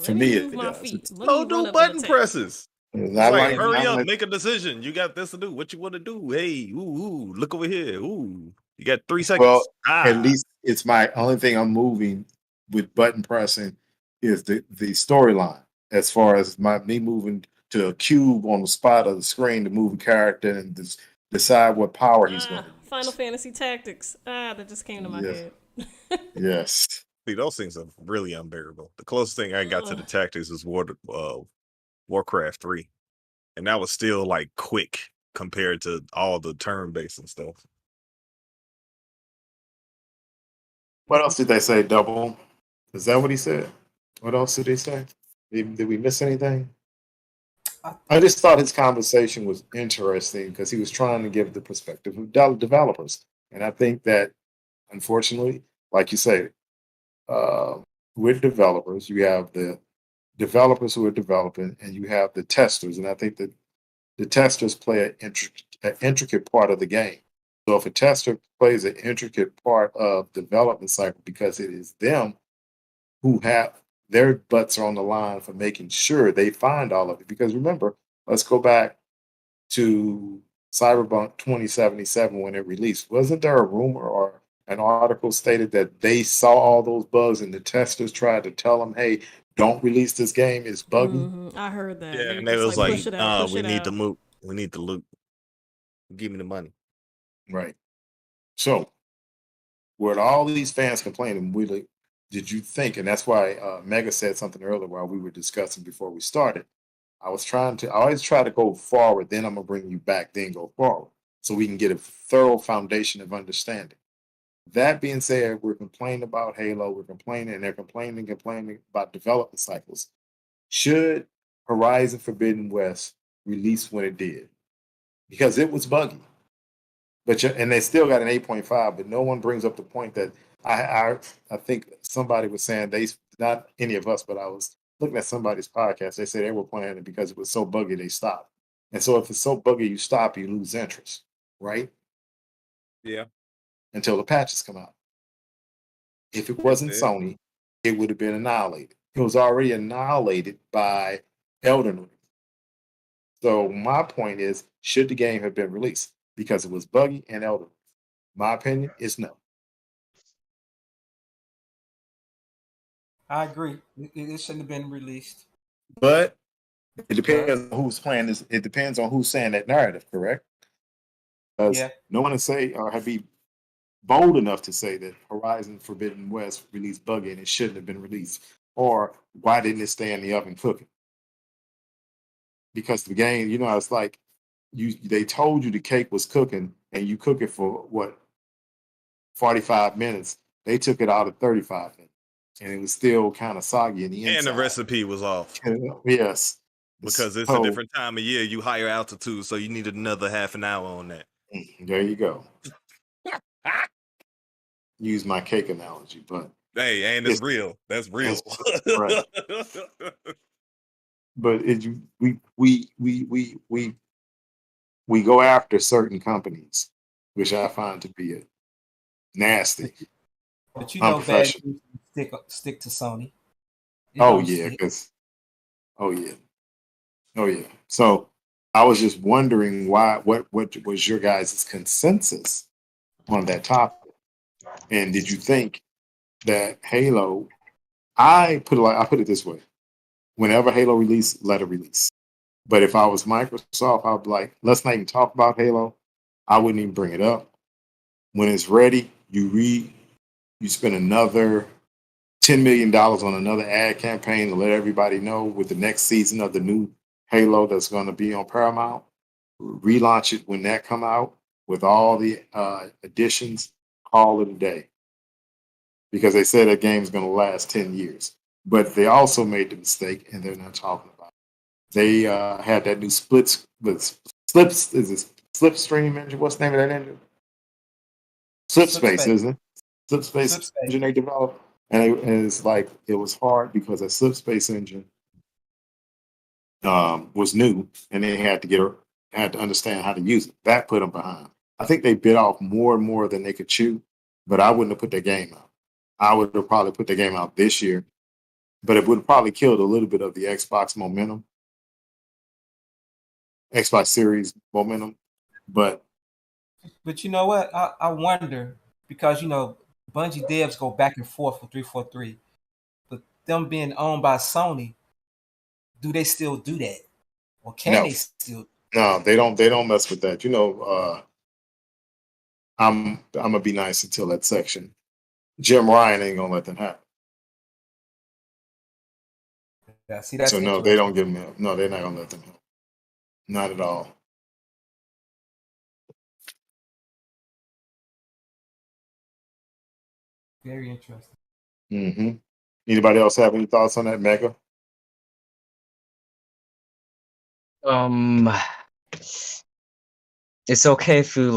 For let me me, move it my does. feet. Let So me run do up and button attack. presses. It's It's not like, like, hurry not up, like make a decision. You got this to do. What you want to do? Hey, ooh, look over here. Ooh, you got 3 well, seconds. at least it's my only thing I'm moving with button pressing is the storyline. As far as me moving to a cube on the spot of the screen to move a character and decide what power he's going to Final use. Fantasy Tactics. That just came to my Yes, head. yes. See, those things are really unbearable. The closest thing I got to the tactics was Warcraft 3. And that was still like quick compared to all the turn based and stuff. What else did they say? Double? Is that what he said? What else did they say? Did we miss anything? I just thought his conversation was interesting because he was trying to give the perspective of developers, and I think that unfortunately, like you say, uh, with developers, you have the developers who are developing, and you have the testers, and I think that the testers play an intricate part of the game. So if a tester plays an intricate part of development cycle because it is them who have their butts are on the line for making sure they find all of it. Because remember, let's go back to Cyberpunk 2077 when it released. Wasn't there a rumor or an article stated that they saw all those bugs and the testers tried to tell them, hey, don't release this game, it's buggy? I heard that. Yeah, They were and they just was like, like, push it out, push we it need the out. loot. We need the loot. Give me the money. Right. So, with all these fans complaining, really, did you think, and that's why Mega said something earlier while we were discussing before we started. I always try to go forward, then I'm going to bring you back, then go forward. So we can get a thorough foundation of understanding. That being said, we're complaining about Halo, we're complaining, and they're complaining about development cycles. Should Horizon Forbidden West release when it did? Because it was buggy. But and they still got an 8.5. But no one brings up the point that I think somebody was saying not any of us, but I was looking at somebody's podcast. They said they were playing it because it was so buggy they stopped. And so if it's so buggy you stop, you lose interest, right? Yeah. Until the patches come out. If it wasn't That's it. Sony, it would have been annihilated. It was already annihilated by Elden Ring. So my point is, should the game have been released? Because it was buggy and Elden Ring. My opinion is no. I agree. It shouldn't have been released. But it depends on who's playing this. It depends on who's saying that narrative, correct? Because Yeah. no one to say or have be bold enough to say that Horizon Forbidden West released buggy and it shouldn't have been released. Or why didn't it stay in the oven cooking? Because the game, it's like they told you the cake was cooking and you cook it for what, 45 minutes. They took it out at 35 minutes. And it was still kind of soggy in the inside. And the recipe was off. Yes. Because it's a different time of year. You higher altitude, so you need another half an hour on that. There you go. Use my cake analogy, but hey, and it's real. That's real. Right. But we go after certain companies, which I find to be nasty. But bad news stick to Sony. Oh yeah. So I was just wondering what was your guys' consensus on that topic, and did you think that Halo? I put it this way: whenever Halo release, let it release. But if I was Microsoft, I'd be like, let's not even talk about Halo. I wouldn't even bring it up. When it's ready, you spend another $10 million on another ad campaign to let everybody know with the next season of the new Halo that's going to be on Paramount. Relaunch it when that come out with all the additions. Call it a day, because they said that game's going to last 10 years. But they also made the mistake, and they're not talking about it. They had that new Slipstream engine. What's the name of that engine? Slipspace, isn't it? Slipspace engine they developed. And it's like, it was hard because a Slipspace engine was new, and they had to understand how to use it. That put them behind. I think they bit off more and more than they could chew, but I wouldn't have put their game out. I would have probably put the game out this year, but it would have probably killed a little bit of the Xbox Series momentum. But you know what? I wonder, because Bungie devs go back and forth with 343, but them being owned by Sony, do they still do that, or can they still? No, they don't. They don't mess with that. I'm gonna be nice until that section. Jim Ryan ain't gonna let that happen. Yeah, see, that's so no, they don't give them help. No, they're not gonna let them help. Not at all. Very interesting. Mm-hmm. Anybody else have any thoughts on that, Mega? It's okay if you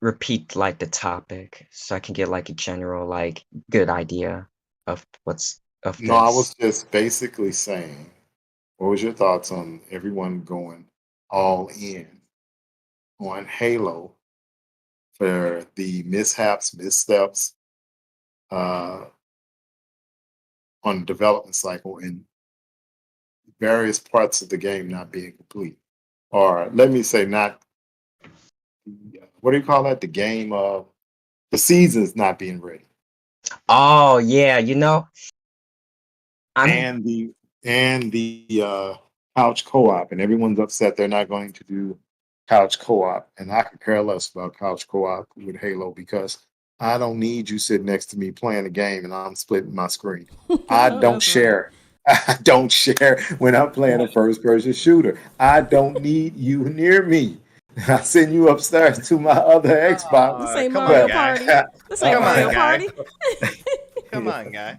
repeat the topic so I can get a general good idea of what's of this. No, I was just basically saying, what was your thoughts on everyone going all in on Halo for the missteps on the development cycle and various parts of the game not being complete, or let me say, not, what do you call that? The game of the seasons not being ready. Oh yeah, and the couch co-op, and everyone's upset they're not going to do couch co-op, and I could care less about couch co-op with Halo, because I don't need you sitting next to me playing a game and I'm splitting my screen. I don't share. I don't share when I'm playing a first-person shooter. I don't need you near me. I send you upstairs to my other Xbox. This ain't Mario Party. This ain't Mario Party. Come on, guy.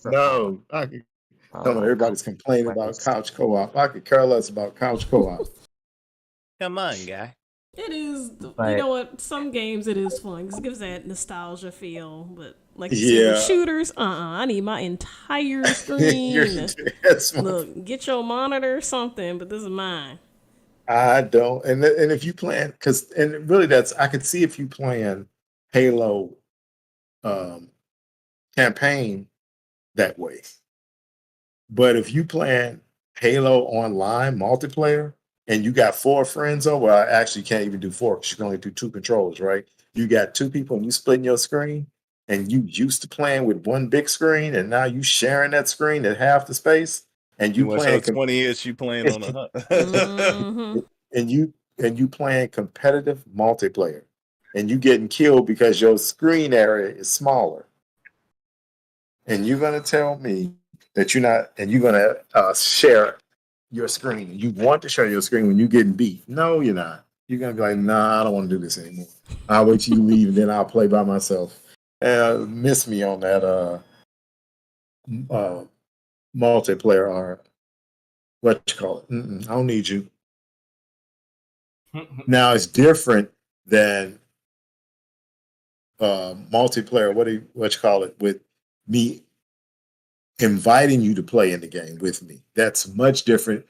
No, everybody's complaining about couch co-op. I could care less about couch co-op. Come on, guy. It is. You But know what? Some games it is fun. 'Cause it gives that nostalgia feel. But like you said, with Yeah, shooters, I need my entire you're screen. that's my Look, get your monitor or something, but this is mine. I don't, and if you plan, because and really that's I could see if you plan Halo um, campaign that way, but if you plan Halo online multiplayer and you got four friends over, well, I actually can't even do four because you can only do two controllers, right? You got two people and you splitting your screen, and you used to playing with one big screen, and now you sharing that screen at half the space, and You you want to show playing 20 inch you playing on a hunt. Mm-hmm. and you playing competitive multiplayer, and you getting killed because your screen area is smaller, and you're gonna tell me that you're not, and you're gonna share your screen. You want to share your screen when you're getting beat. No, you're not. You're gonna be like, nah, I don't want to do this anymore. I'll wait till you leave, and then I'll play by myself. Miss me on that uh, multiplayer or what you call it. I don't need you. Now it's different than multiplayer. What you call it, with me inviting you to play in the game with me. That's much different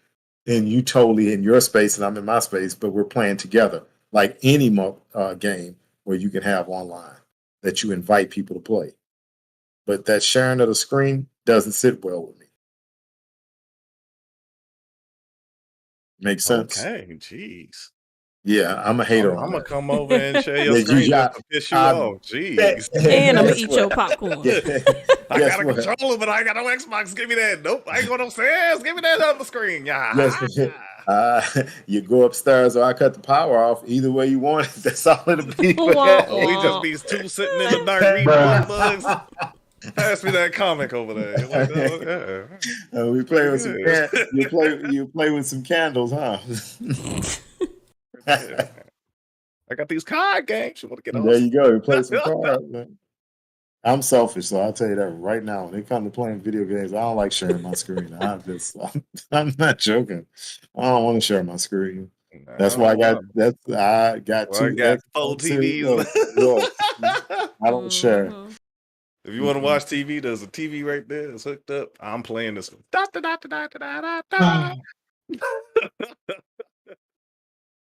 than you totally in your space and I'm in my space, but we're playing together like any game where you can have online that you invite people to play. But that sharing of the screen doesn't sit well with me. Makes sense? Okay, jeez. Yeah, I'm a hater I'm on gonna that. come over and share your Yeah, screen just to piss you off. Jeez. And I'm gonna guess eat your what? popcorn. I Guess got a what? controller, but I ain't got no Xbox. Give me that. Nope, I ain't going upstairs. Give me that other screen. Yeah. Guess what? You go upstairs or I cut the power off. Either way you want it. That's all it'll be. Wah, Oh, we just wah. be two sitting in the dark reading book bugs. Pass me that comic over there. You're like, oh, yeah. We play with some Yeah. you play with some candles, huh? Yeah. I got these card games. You want to get on? There you go. You play some cards, man. I'm selfish, so I'll tell you that right now. When it comes to playing video games, I don't like sharing my screen. I'm not joking. I don't want to share my screen. That's why I got Well, I two got 4 Xbox Series. TVs. Look, I don't share. Mhm. If you want to watch TV, there's a TV right there. It's hooked up. I'm playing this one. Da, da, da, da, da, da, da, da.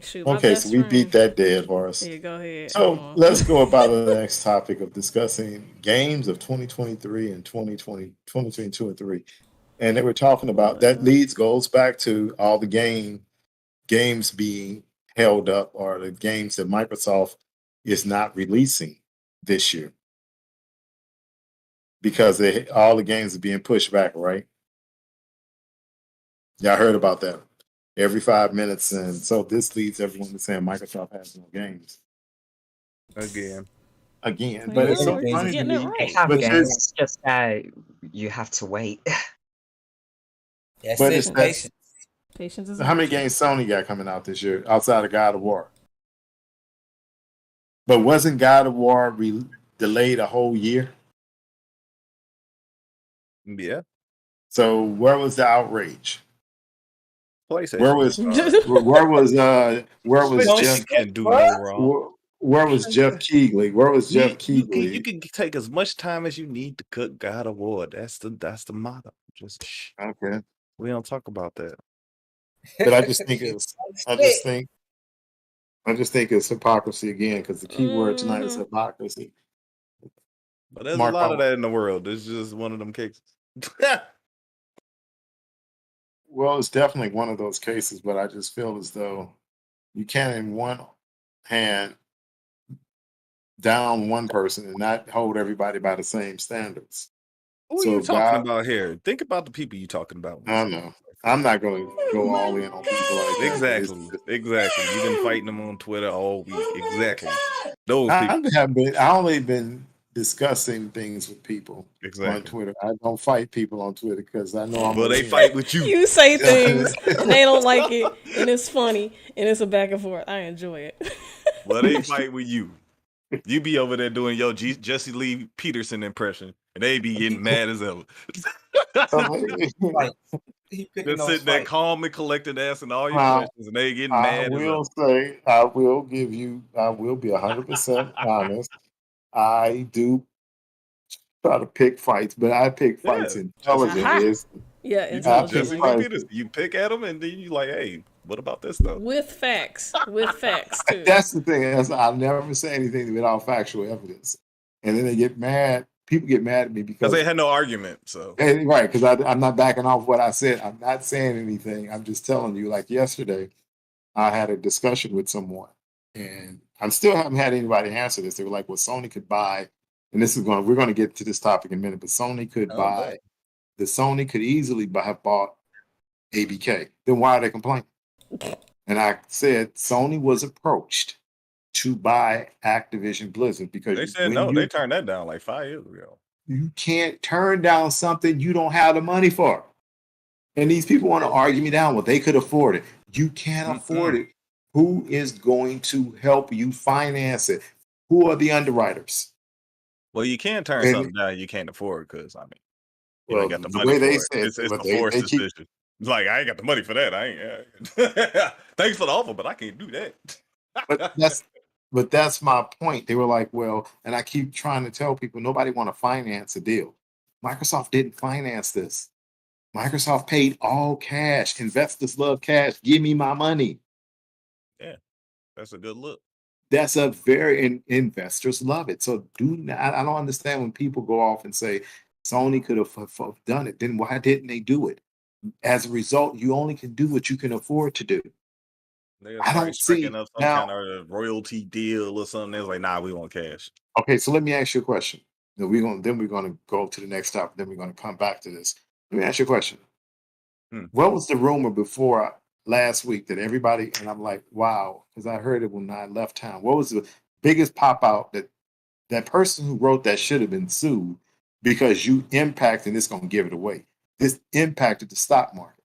Shoot, my Okay, best so we beat friend. that dead horse. Yeah, go ahead. So let's go about the next topic of discussing games of 2023 and 2022 and 3. And they were talking about that goes back to all the games being held up, or the games that Microsoft is not releasing this year because all the games are being pushed back, right? Y'all heard about that every 5 minutes. And so this leads everyone to saying Microsoft has no games. Again. But it's so we're funny to getting me. it they right. have But games. It's just that you have to wait. That's But it. it's that- Patience. Patience is How many games Sony got coming out this year outside of God of War? But wasn't God of War delayed a whole year? Yeah. So where was the outrage? PlayStation. Where was Jeff? Can't do no wrong. Where was Jeff Keighley? Where was Jeff Keighley? You can take as much time as you need to cook God of War. That's the motto. Just shh. Okay, We don't talk about that. but I just think it's hypocrisy again, because the key word tonight is hypocrisy. But there's Mark, a lot of that in the world. It's just one of them cases. Well, it's definitely one of those cases, but I just feel as though you can't in one hand down one person and not hold everybody by the same standards. Who are you talking about here? Think about the people you're talking about. I know. I'm not going to go all in on people like that. Exactly. You've been fighting them on Twitter all week. Exactly. Those people. I only been discussing things with people on Twitter. I don't fight people on Twitter because I know I'm. Well, they fight with you. You say things and they don't like it, and it's funny, and it's a back and forth. I enjoy it. Well, they fight with you. You be over there doing your Jesse Lee Peterson impression, and they be getting mad as hell. He picking Just those sitting there fights. calm and collected, asking all your Uh, questions, and they getting I mad as will hell. say, I will give you, I will be 100% honest. I do try to pick fights, but I pick fights Yeah, Jesse did Aha. it. intelligently. Yeah, You do, I pick Jesse. We intelligently. did fights. this. You pick at them, and then you like, hey, what about this though? With facts. With facts too. That's the thing. I'll never say anything without factual evidence. And then they get mad. People get mad at me Because because, they had no argument. So right, because I'm not backing off what I said. I'm not saying anything. I'm just telling you, like yesterday, I had a discussion with someone, and I still haven't had anybody answer this. They were like, well, Sony could buy, and we're going to get to this topic in a minute, but oh no, Sony could easily have bought ABK. Then why are they complaining? And I said, Sony was approached to buy Activision Blizzard because they said no. They turned that down like 5 years ago. you can't turn down something you don't have the money for. And these people want to argue me down. Well, they could afford it. You can't afford it. Who is going to help you finance it? Who are the underwriters? Well, you can turn something down you can't afford because I mean, you Well, ain't got the the money way they for it. said, It's but the forced they keep decision. It's like I ain't got the money for that. I ain't. Thanks for the offer, but I can't do but that. that's my point. They were like, well, and I keep trying to tell people nobody want to finance a deal. Microsoft didn't finance this. Microsoft paid all cash. Investors love cash. Give me my money. Yeah, that's a good look. That's a very investors love it. So I don't understand when people go off and say Sony could have done it. Then why didn't they do it? As a result, you only can do what you can afford to do. They're I probably don't striking see up some now. kind of royalty deal or something. They was like, nah, we want cash. Okay, so let me ask you a question. Then we're gonna go to the next topic. Then we're gonna come back to this. Let me ask you a question. What was the rumor before last week that everybody, and I'm like, wow, because I heard it when I left town. What was the biggest pop out that person who wrote that should have been sued because you impacted, and it's going to give it away. This impacted the stock market.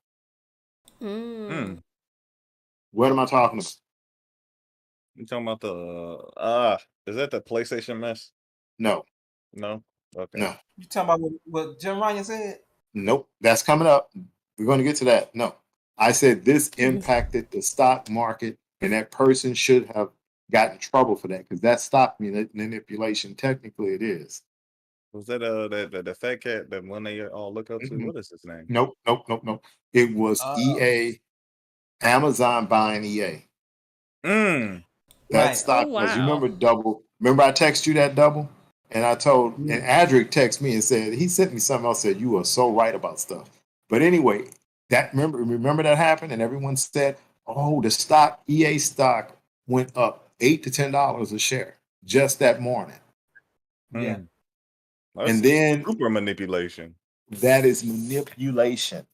What am I talking about? You talking about is that the PlayStation mess? No, No? Okay. no, You talking about what Jim Ryan said? nope. That's coming up. We're going to get to that. No, I said this impacted the stock market, and that person should have gotten in trouble for that because that's stock manipulation. Technically, it is. Was that the fat cat that one they all look up to? Mhm. What is his name? Nope, nope, nope, nope. It was EA, Amazon buying EA. Mm. That Right. stock Oh was, you wow. remember double? Remember I texted you that double? And I told, and Adric texted me and said, he sent me something else, said, you are so right about stuff. But anyway, remember that happened, and everyone said, oh, the stock, EA stock went up $8 to $10 a share just that morning. Yeah. That's And then super manipulation. that is manipulation.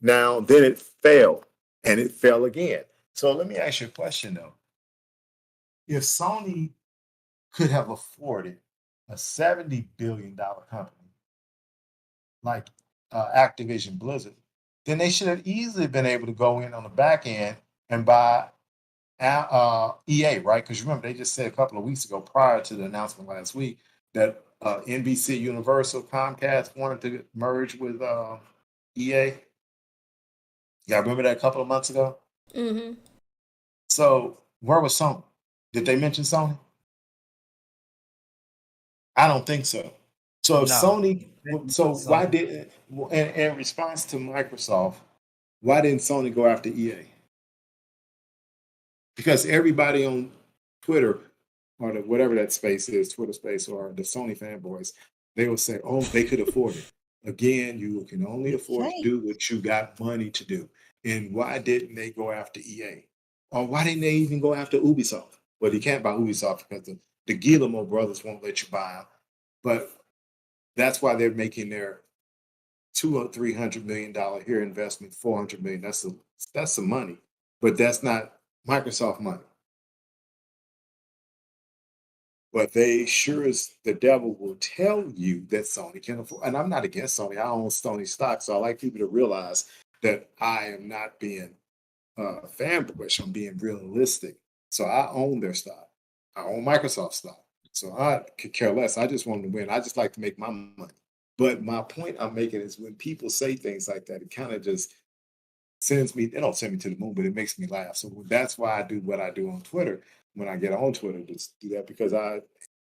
Now, then it fell, and it fell again. So let me ask you a question though. If Sony could have afforded a $70 billion company like Activision Blizzard, then they should have easily been able to go in on the back end and buy EA, right? Because remember, they just said a couple of weeks ago, prior to the announcement last week, that NBC Universal Comcast wanted to merge with EA. Y'all remember that a couple of months ago? Mm-hmm. So where was Sony? Did they mention Sony? I don't think so. So if No. Sony, They so put why Sony. did in response to Microsoft, why didn't Sony go after EA? Because everybody on Twitter or whatever that space is, Twitter space or the Sony fanboys, they will say, "Oh, they could afford it." Again, you can only afford to do what you got money to do. And why didn't they go after EA? Or why didn't they even go after Ubisoft? Well, you can't buy Ubisoft because the Guillermo brothers won't let you buy them. But that's why they're making their $200 or $300 million here investment, $400 million. That's some money, but that's not Microsoft money. But they sure as the devil will tell you that Sony can afford. And I'm not against Sony. I own Sony stock, so I like people to realize that I am not being fanboyish. I'm being realistic. So I own their stock. I own Microsoft stock. So I could care less. I just want to win. I just like to make my money. But my point I'm making is when people say things like that, it kind of just they don't send me to the moon, but it makes me laugh. So that's why I do what I do on Twitter when I get on Twitter, just do that because I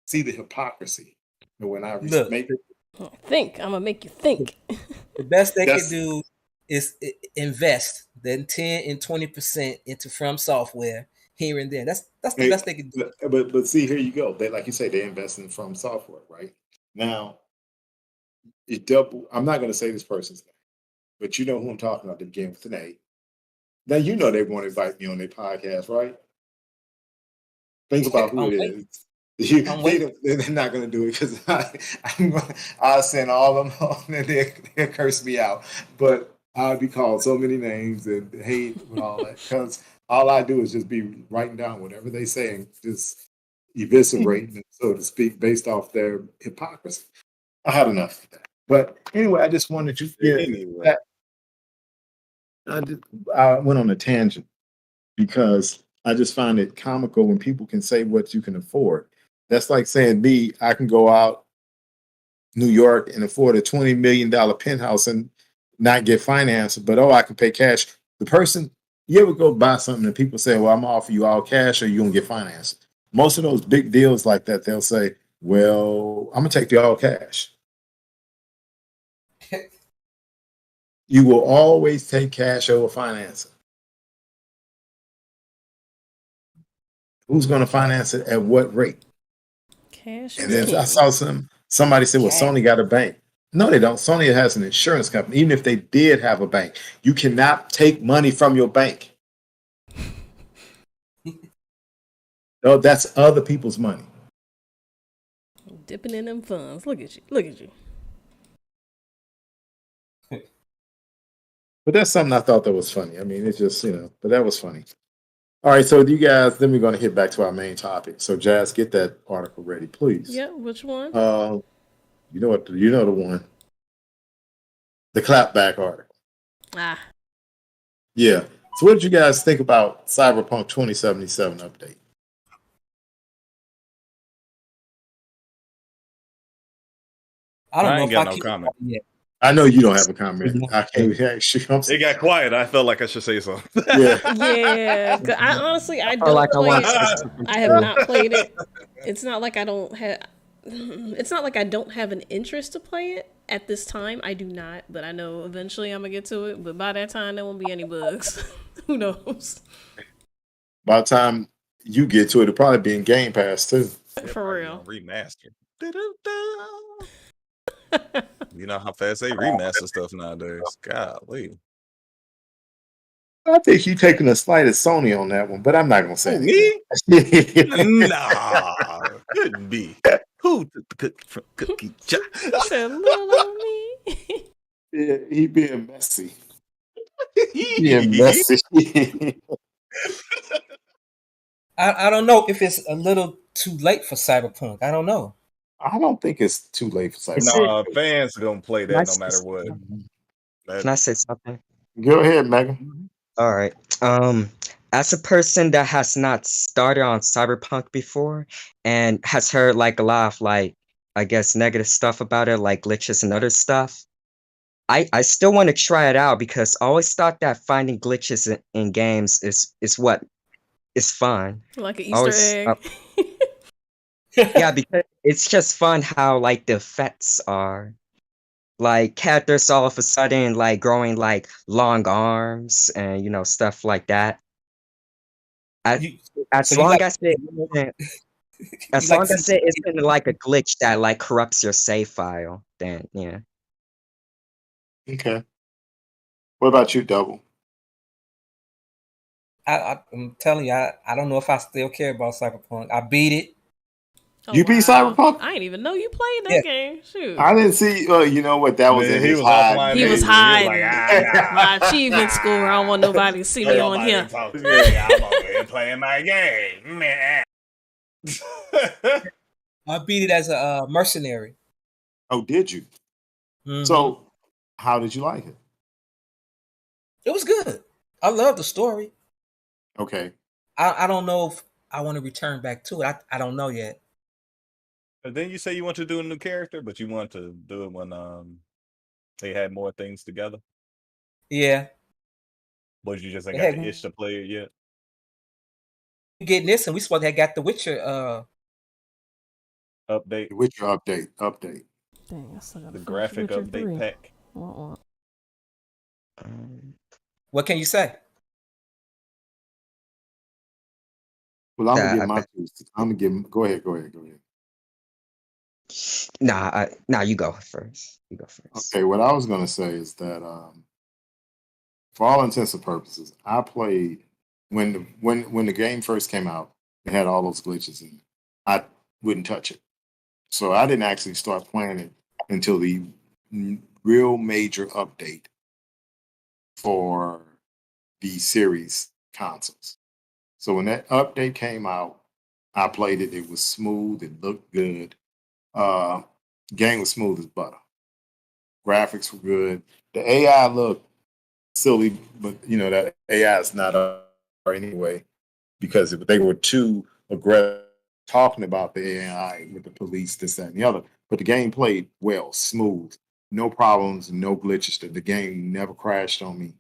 see the hypocrisy. And when I Look. make it, Think. I'm gonna make you think. The best they That's- can do is invest then 10 and 20% into From Software here and there. That's the best they can do. but see, here you go. They, like you say, they invest in from software, right? Now, it double. I'm not going to say this person's name, but you know who I'm talking about. They begin with an A. Now you know they want to invite me on their podcast, right? Think about who I'm it waiting. is. I'm waiting. They're not going to do it because I'll send all of them on and they'll curse me out. But I'll be called so many names and hate and all that because all I do is just be writing down whatever they say and just eviscerating them, so to speak, based off their hypocrisy. I had enough of that. But anyway, I just wanted to get Anyway. that. I went on a tangent because I just find it comical when people can say what you can afford. That's like saying me, I can go out New York and afford a $20 million penthouse and not get financed, but I can pay cash. The person, you ever go buy something and people say, well, I'm gonna offer you all cash or you gonna get financed. Most of those big deals like that, they'll say, well, I'm gonna take the all cash. You will always take cash over financing. Who's going to finance it at what rate? Cash And is then king. I saw somebody said, well, Cash. Sony got a bank. No, they don't. Sony has an insurance company. Even if they did have a bank, you cannot take money from your bank. No, that's other people's money. Dipping in them funds. Look at you. Look at you. But that's something I thought that was funny. I mean, it's just, but that was funny. All right, so you guys, then we're going to hit back to our main topic. So, Jazz, get that article ready, please. Yeah, which one? You know what? You know the one. The clapback article. Ah, Yeah. So, what did you guys think about Cyberpunk 2077 update? I don't I know ain't if got I no keep comment. yet. I know you don't have a comment. I can't actually. It got quiet. I felt like I should say something. Yeah. yeah. 'Cause I honestly, I I don't feel like I play want it. specific I have too. not played it. It's not like I don't have. It's not like I don't have an interest to play it at this time. I do not, but I know eventually I'm gonna get to it. But by that time, there won't be any bugs. Who knows? By the time you get to it, it'll probably be in GamePass too. For real. Remaster. You know how fast they remaster stuff nowadays. Golly. I think you're taking a slight at Sony on that one, but I'm not going to say Who, anything. me? Nah, couldn't be. Who took the cookie from Cookie Jar? Said little on me. Yeah, he being messy. Being messy. I don't know if it's a little too late for Cyberpunk. I don't know. I don't think it's too late for Is Cyberpunk. Nah, fans gonna play Can I that no matter say what. something? That- Can I say something? Go ahead, Megan. All right. As a person that has not started on Cyberpunk before and has heard like a lot of like, I guess, negative stuff about it, like glitches and other stuff, I still want to try it out because I always thought that finding glitches in games is what is fun. Like an Easter Always, egg. yeah, because it's just fun how like the effects are. Like characters all of a sudden like growing like long arms and stuff like that. As, You, as so you long like as it isn't, as you like long as it isn't like a glitch that like corrupts your save file, then yeah. Okay. What about you, Double? I'm telling you, I don't know if I still care about Cyberpunk. I beat it. Oh, You beat Cyberpunk? I didn't even know you played that Yeah. game. Shoot. I didn't see. You know what? That was Man, in he his was hide. offline. He was He hiding. nah. My achievement score. I don't want nobody to see me on Nobody here. talk to me. I'm over here playing my game, man. I beat it as a mercenary. Oh, did you? Mhm. So, how did you like it? It was good. I love the story. Okay. I don't know if I want to return back to it. I don't know yet. But then you say you want to do a new character, but you want to do it when they had more things together. Yeah. But you just ain't They got had the itch to play it yet. getting this, and we supposed to have got the Witcher. Update, The Witcher update. Dang, I still gotta the finish graphic Witcher update 3. pack. Uh-uh. What can you say? Well, I'm gonna That give I my bet. piece. I'm gonna give. Go ahead. Nah, you go first. You go first. Okay, what I was gonna say is that for all intents and purposes, I played when the game first came out. It had all those glitches in it. I wouldn't touch it, so I didn't actually start playing it until the real major update for the series consoles. So when that update came out, I played it. It was smooth. It looked good. Uh, Game was smooth as butter. Graphics were good. The AI looked silly, but that AI is not anyway because they were too aggressive talking about the AI with the police, this, that, and the other. But the game played well, smooth, no problems, no glitches. The game never crashed on me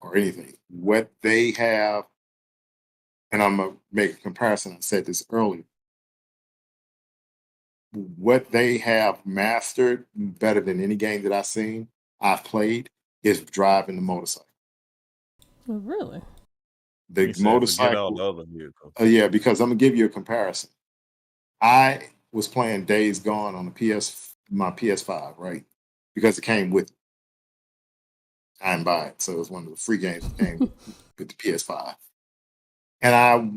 or anything. What they have, and I'm gonna make a comparison. I said this earlier. What they have mastered better than any game that I've played is driving the motorcycle. Oh, really? The You said forget all motorcycle, the other vehicles. yeah, because I'm gonna give you a comparison. I was playing Days Gone on my PS5, right? Because it came with it. I didn't buy it, so it was one of the free games that came with the PS5. And I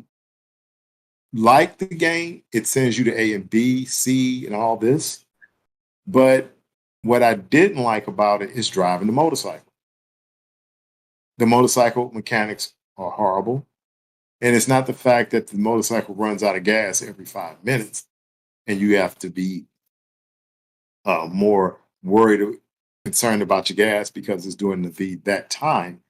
like the game. It sends you to A and B, C, and all this. But what I didn't like about it is driving the motorcycle. The motorcycle mechanics are horrible. And it's not the fact that the motorcycle runs out of gas every 5 minutes and you have to be more worried, concerned about your gas because it's doing that time.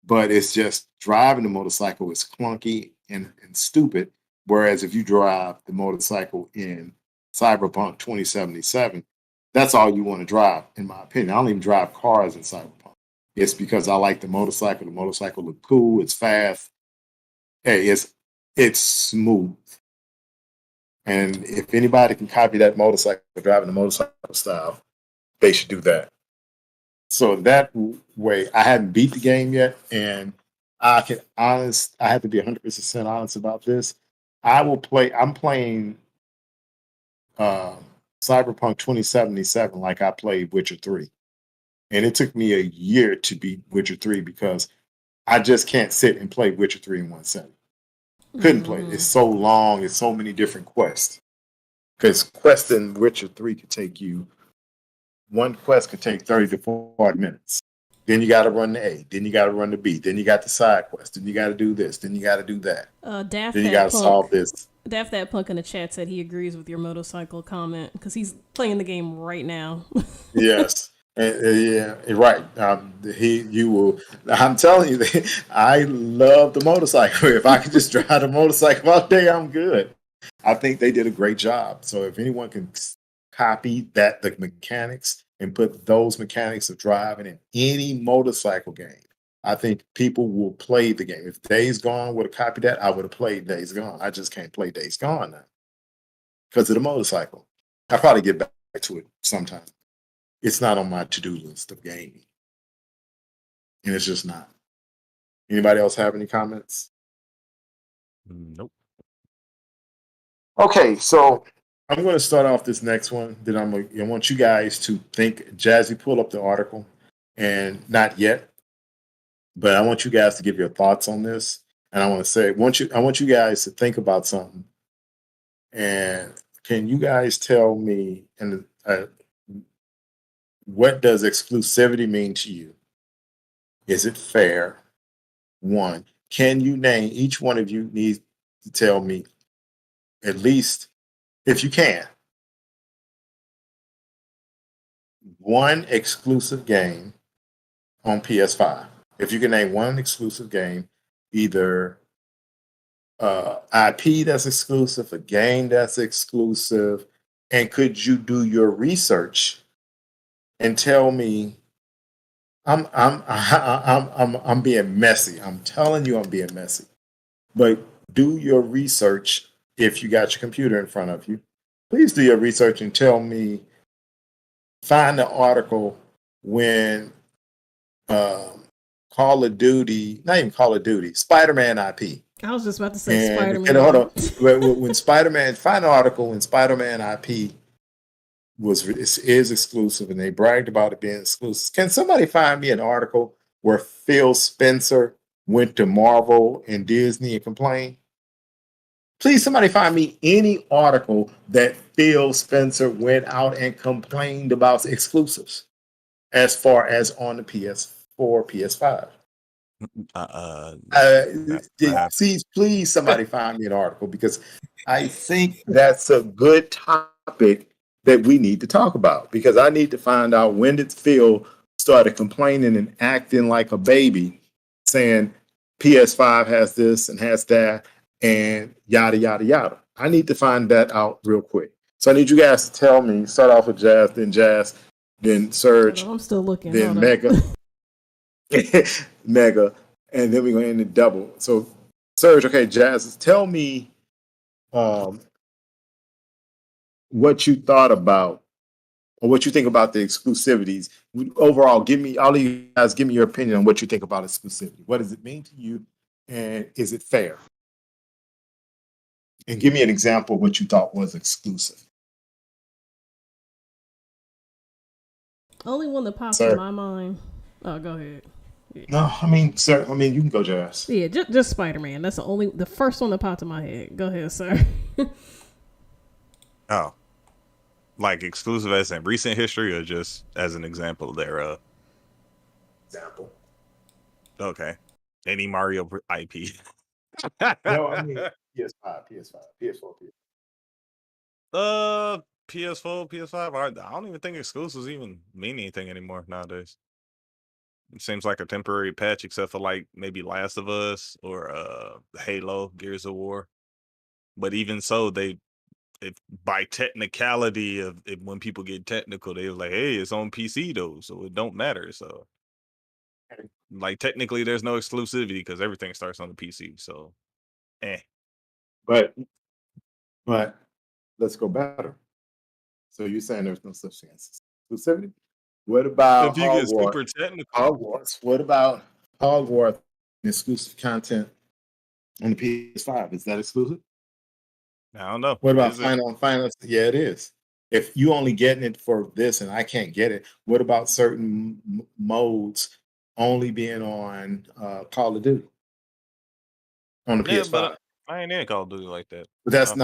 But it's just driving the motorcycle is clunky and stupid. Whereas if you drive the motorcycle in Cyberpunk 2077, that's all you want to drive, in my opinion. I don't even drive cars in Cyberpunk. It's because I like the motorcycle. The motorcycle look cool. It's fast. Hey, it's smooth. And if anybody can copy that motorcycle, driving the motorcycle style, they should do that. So that way, I haven't beat the game yet, and I have to be 100% honest about this. I'm playing uh, Cyberpunk 2077 like I played Witcher 3. And it took me a year to beat Witcher 3 because I just can't sit and play Witcher 3 in one setting. Couldn't play it. It's so long. It's so many different quests. Because quests in Witcher 3 one quest could take 30 to 40 minutes. Then you got to run the A. Then you got to run the B. Then you got the side quest. Then you got to do this. Then you got to do that. Daft Then you got that to solve punk. this. Daft that punk in the chat said he agrees with your motorcycle comment because he's playing the game right now. Yes. Yeah, right. You will. I'm telling you, I love the motorcycle. If I could just drive the motorcycle all day, I'm good. I think they did a great job. So if anyone can copy the mechanics and put those mechanics of driving in any motorcycle game, I think people will play the game. If Days Gone would have copied that, I would have played Days Gone. I just can't play Days Gone now because of the motorcycle. I'll probably get back to it sometime. It's not on my to-do list of gaming. And it's just not. Anybody else have any comments? Nope. Okay, so I'm going to start off this next one. Then I want you guys to think. Jazzy, pull up the article, and not yet, but I want you guys to give your thoughts on this. And I want to say, I want you guys to think about something. And can you guys tell me what does exclusivity mean to you? Is it fair? One, can you name, each one of you needs to tell me at least, if you can, one exclusive game on PS5. If you can name one exclusive game, either IP that's exclusive, a game that's exclusive, and could you do your research and tell me I'm being messy. I'm telling you, I'm being messy. But do your research if you got your computer in front of you. Please do your research and tell me. Find the article when Call of Duty, not even Call of Duty, Spider-Man IP. I was just about to say And Spider-Man. hold on, when Spider-Man, find an article when Spider-Man IP is exclusive, and they bragged about it being exclusive. Can somebody find me an article where Phil Spencer went to Marvel and Disney and complained? Please, somebody find me any article that Phil Spencer went out and complained about exclusives as far as on the PS4, PS5. Please, somebody find me an article, because I think that's a good topic that we need to talk about, because I need to find out, when did Phil started complaining and acting like a baby, saying PS5 has this and has that and yada, yada, yada. I need to find that out real quick. So I need you guys to tell me, start off with Jazz, then Surge, I'm still looking. then Mega, Mega, and then we're going to end it double. So Surge, okay, Jazz, tell me what you thought about, or what you think about the exclusivities. Overall, all of you guys, give me your opinion on what you think about exclusivity. What does it mean to you, and is it fair? And give me an example of what you thought was exclusive. Only one that pops in my mind. Oh, go ahead. Yeah. No, I mean, sir. I mean, you can go, Jazz. Yeah, just Spider-Man. That's the first one that popped in my head. Go ahead, sir. Oh, like exclusive as in recent history, or just as an example thereof? Example. Okay. Any Mario IP. No, I mean PS5, PS4, PS4, PS5. I don't even think exclusives even mean anything anymore nowadays. It seems like a temporary patch, except for like maybe Last of Us or Halo, Gears of War. But even so, by technicality of it, when people get technical, they're like, "Hey, it's on PC though, so it don't matter." So, like, technically, there's no exclusivity because everything starts on the PC. So, But let's go better. So you're saying there's no such thing as exclusivity? What about if you get Hogwarts? super technical, Hogwarts. What about Hogwarts exclusive content on the PS5? Is that exclusive? I don't know. What about Final? Yeah, it is. If you only getting it for this and I can't get it, what about certain modes only being on Call of Duty on the PS5? But I ain't in Call of Duty like that. But it's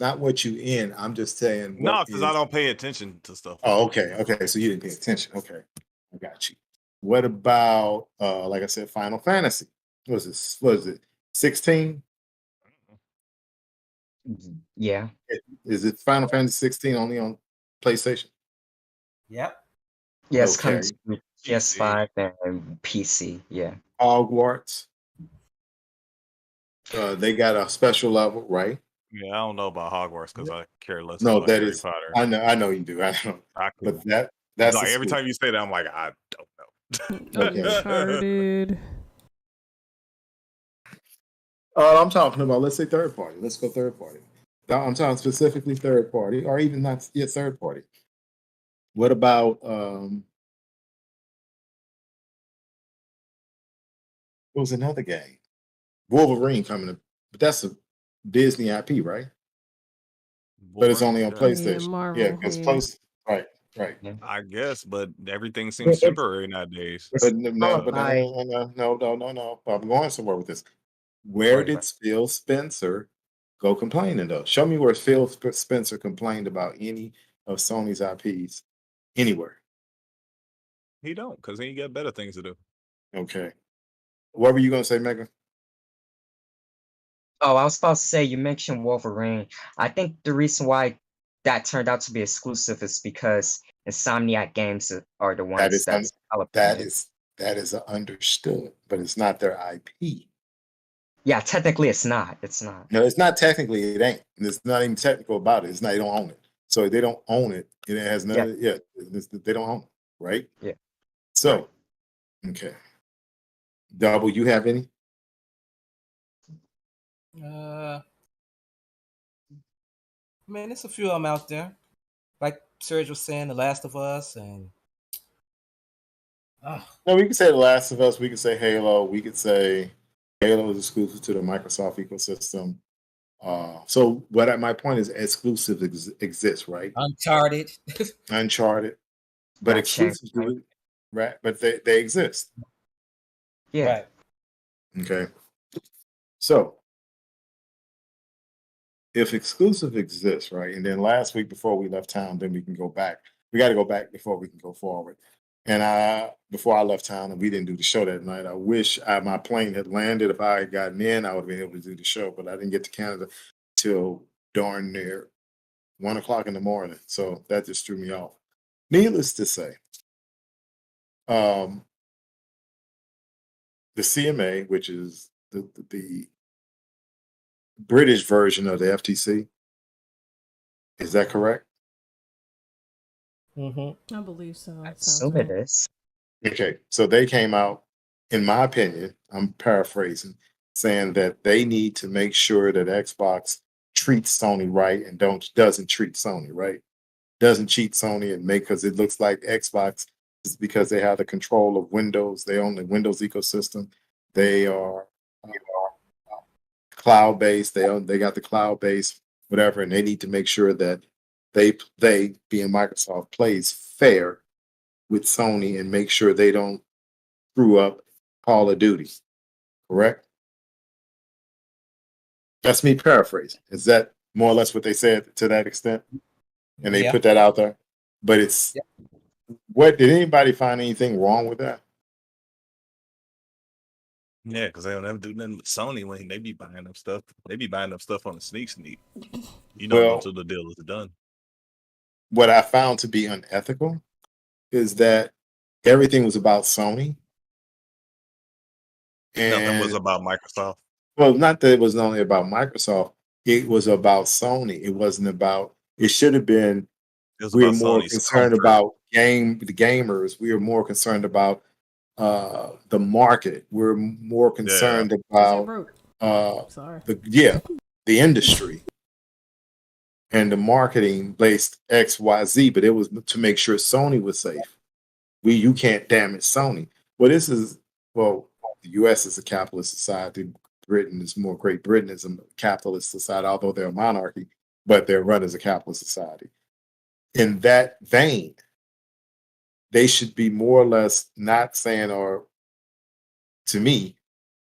not what you in. I'm just saying. No, because I don't pay attention to stuff. Oh, okay. So you didn't pay attention. Okay, I got you. What about like I said, Final Fantasy? What is it? 16? Yeah. Is it Final Fantasy 16 only on PlayStation? Yep. Yes, coming to PS5 and PC. Yeah. Hogwarts. They got a special level, right? Yeah, I don't know about Hogwarts because I care less. No, about that Harry is. Potter. I know you do. I know. But that's like every time you say that, I'm like, I don't know. Uncharted. I'm talking about, let's say, third party. Let's go third party. I'm talking specifically third party, or even not yet third party. What about what was another game? Wolverine coming up, but that's a Disney IP, right? But it's only on PlayStation. Yeah, because close. Right. I guess, but everything seems temporary nowadays. But no. I'm going somewhere with this. Where did Phil Spencer go complaining though? Show me where Phil Spencer complained about any of Sony's IPs anywhere. He don't, because he got better things to do. Okay. What were you going to say, Megan? Oh, I was about to say, you mentioned Wolverine. I think the reason why that turned out to be exclusive is because Insomniac Games are the ones that is understood, but it's not their IP. Yeah, technically it's not. It's not. No, it's not technically. It ain't. It's not even technical about it. It's not. They don't own it. So if they don't own it, it has nothing. Yeah, they don't own it, right? Yeah. So Okay. Double, you have any? I mean, there's a few of them out there. Like Serge was saying, The Last of Us, and No, we can say The Last of Us. We can say Halo. We could say Halo is exclusive to the Microsoft ecosystem. So my point is exclusive exists, right? Uncharted. Uncharted, but That changed. exclusive, right? But they exist. Yeah. Right. Okay. So if exclusive exists, right? And then last week before we left town, then we can go back. We got to go back before we can go forward. And before I left town, and we didn't do the show that night. I wish my plane had landed. If I had gotten in, I would have been able to do the show, but I didn't get to Canada till darn near 1 o'clock in the morning. So that just threw me off. Needless to say, the CMA, which is the British version of the FTC, is that correct? Mm-hmm. I believe so. I Sounds assume it right. is. Okay, so they came out, in my opinion, I'm paraphrasing, saying that they need to make sure that Xbox treats Sony right and doesn't treat Sony right, doesn't cheat Sony and because it looks like Xbox is because they have the control of Windows, they own the Windows ecosystem, they are cloud based, they got the cloud based whatever, and they need to make sure that they being Microsoft plays fair with Sony and make sure they don't screw up Call of Duty. Correct? That's me paraphrasing. Is that more or less what they said to that extent? And they Yeah. put that out there. But it's Yeah. what did anybody find anything wrong with that? Yeah, because they don't ever do nothing with Sony when they be buying them stuff. They be buying them stuff on the sneak. You don't know Well, until the deal is done. what I found to be unethical is that everything was about Sony. Nothing was And about Microsoft. well, not that it was only about Microsoft, it was about Sony. It wasn't about it should have been It was we're about more Sony's concerned comfort. about the gamers. We are more concerned about the market. We're more concerned Is that about broke? Sorry. the industry and the marketing based XYZ, but it was to make sure Sony was safe. You can't damage Sony. Well, the US is a capitalist society. Great Britain is a capitalist society, although they're a monarchy, but they're run as a capitalist society. In that vein, they should be more or less not saying, or to me,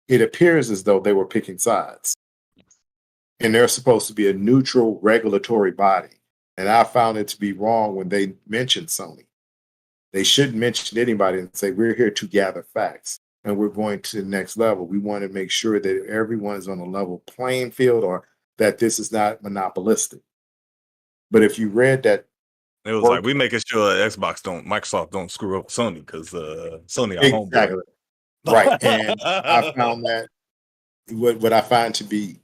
it appears as though they were picking sides. And they're supposed to be a neutral regulatory body. And I found it to be wrong when they mentioned Sony. They shouldn't mention anybody and say, we're here to gather facts and we're going to the next level. We want to make sure that everyone is on a level playing field or that this is not monopolistic. But if you read that, It was like we making sure Microsoft don't screw up Sony because Sony our homeboy. exactly right, and I found that what I find to be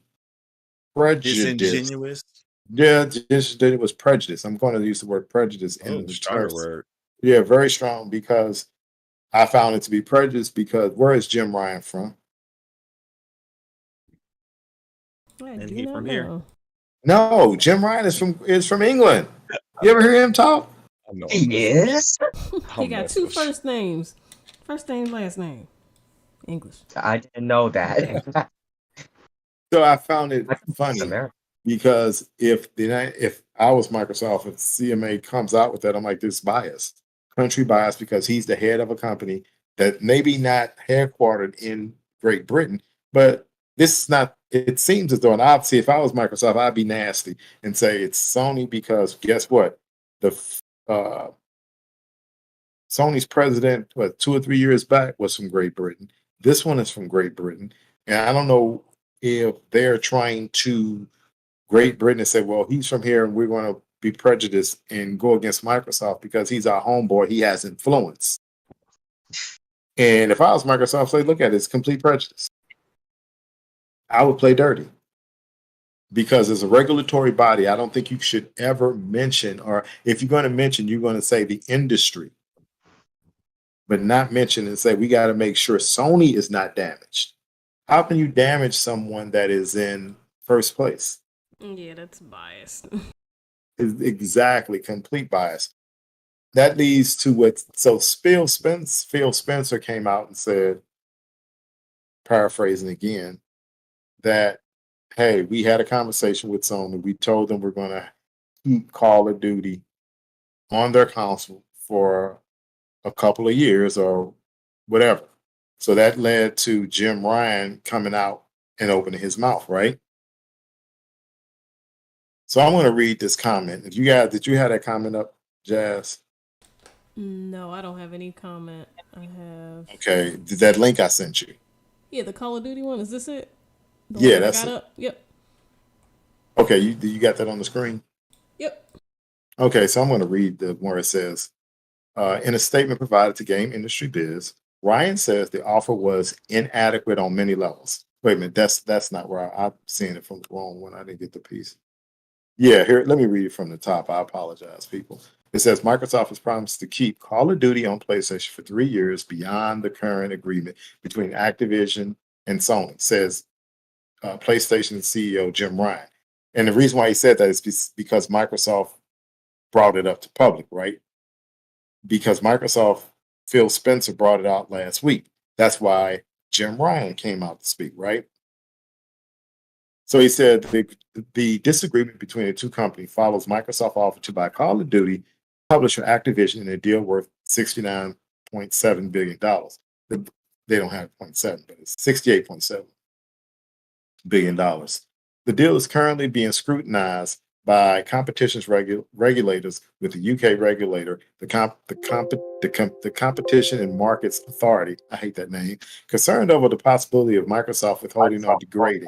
prejudice. Disingenuous. Yeah, it was prejudice. I'm going to use the word prejudice in the stronger terms. word. Yeah, very strong because I found it to be prejudice because where is Jim Ryan from? And he from here. No, Jim Ryan is from England. You ever hear him talk? Yes. He got two first names. First name, last name. English. I didn't know that. So I found it funny America. because if I was Microsoft, if CMA comes out with that, I'm like, this bias, country bias, because he's the head of a company that maybe not headquartered in Great Britain, but this is not. It seems as though, and obviously, if I was Microsoft, I'd be nasty and say it's Sony because guess what, the Sony's president, 2 or 3 years back, was from Great Britain. This one is from Great Britain, and I don't know if they're trying to Great Britain and say, well, he's from here and we're going to be prejudiced and go against Microsoft because he's our homeboy. He has influence. And if I was Microsoft, say, look at it, it's complete prejudice. I would play dirty because as a regulatory body, I don't think you should ever mention, or if you're going to mention, you're going to say the industry. but not mention and say we got to make sure Sony is not damaged. How can you damage someone that is in first place? Yeah, that's biased. Is exactly complete bias. That leads to what? So Phil Spencer came out and said, paraphrasing again, that hey, we had a conversation with Sony. We told them we're going to keep Call of Duty on their console for a couple of years or whatever. So that led to Jim Ryan coming out and opening his mouth, right? So I'm going to read this comment. Did you have that comment up, Jazz? No, I don't have any comment. I have. Okay, that link I sent you. Yeah, the Call of Duty one. Is this it? The Yeah, one that I that's got it. up? Yep. Okay, you got that on the screen? Yep. Okay, so I'm going to read where it says, in a statement provided to Game Industry Biz, Ryan says the offer was inadequate on many levels. Wait a minute, that's not where I'm seeing it from the wrong one. I didn't get the piece. Yeah, here, let me read it from the top. I apologize, people. It says Microsoft has promised to keep Call of Duty on PlayStation for 3 years beyond the current agreement between Activision and Sony, says PlayStation CEO Jim Ryan. And the reason why he said that is because Microsoft brought it up to public, right? Because Microsoft, Phil Spencer brought it out last week. That's why Jim Ryan came out to speak, right? So he said the disagreement between the two companies follows Microsoft's offer to buy Call of Duty publisher Activision in a deal worth $69.7 billion. They don't have 0.7, but it's $68.7 billion. The deal is currently being scrutinized by competition's regulators, with the UK regulator, the Competition and Markets Authority, I hate that name, concerned over the possibility of Microsoft withholding or degrading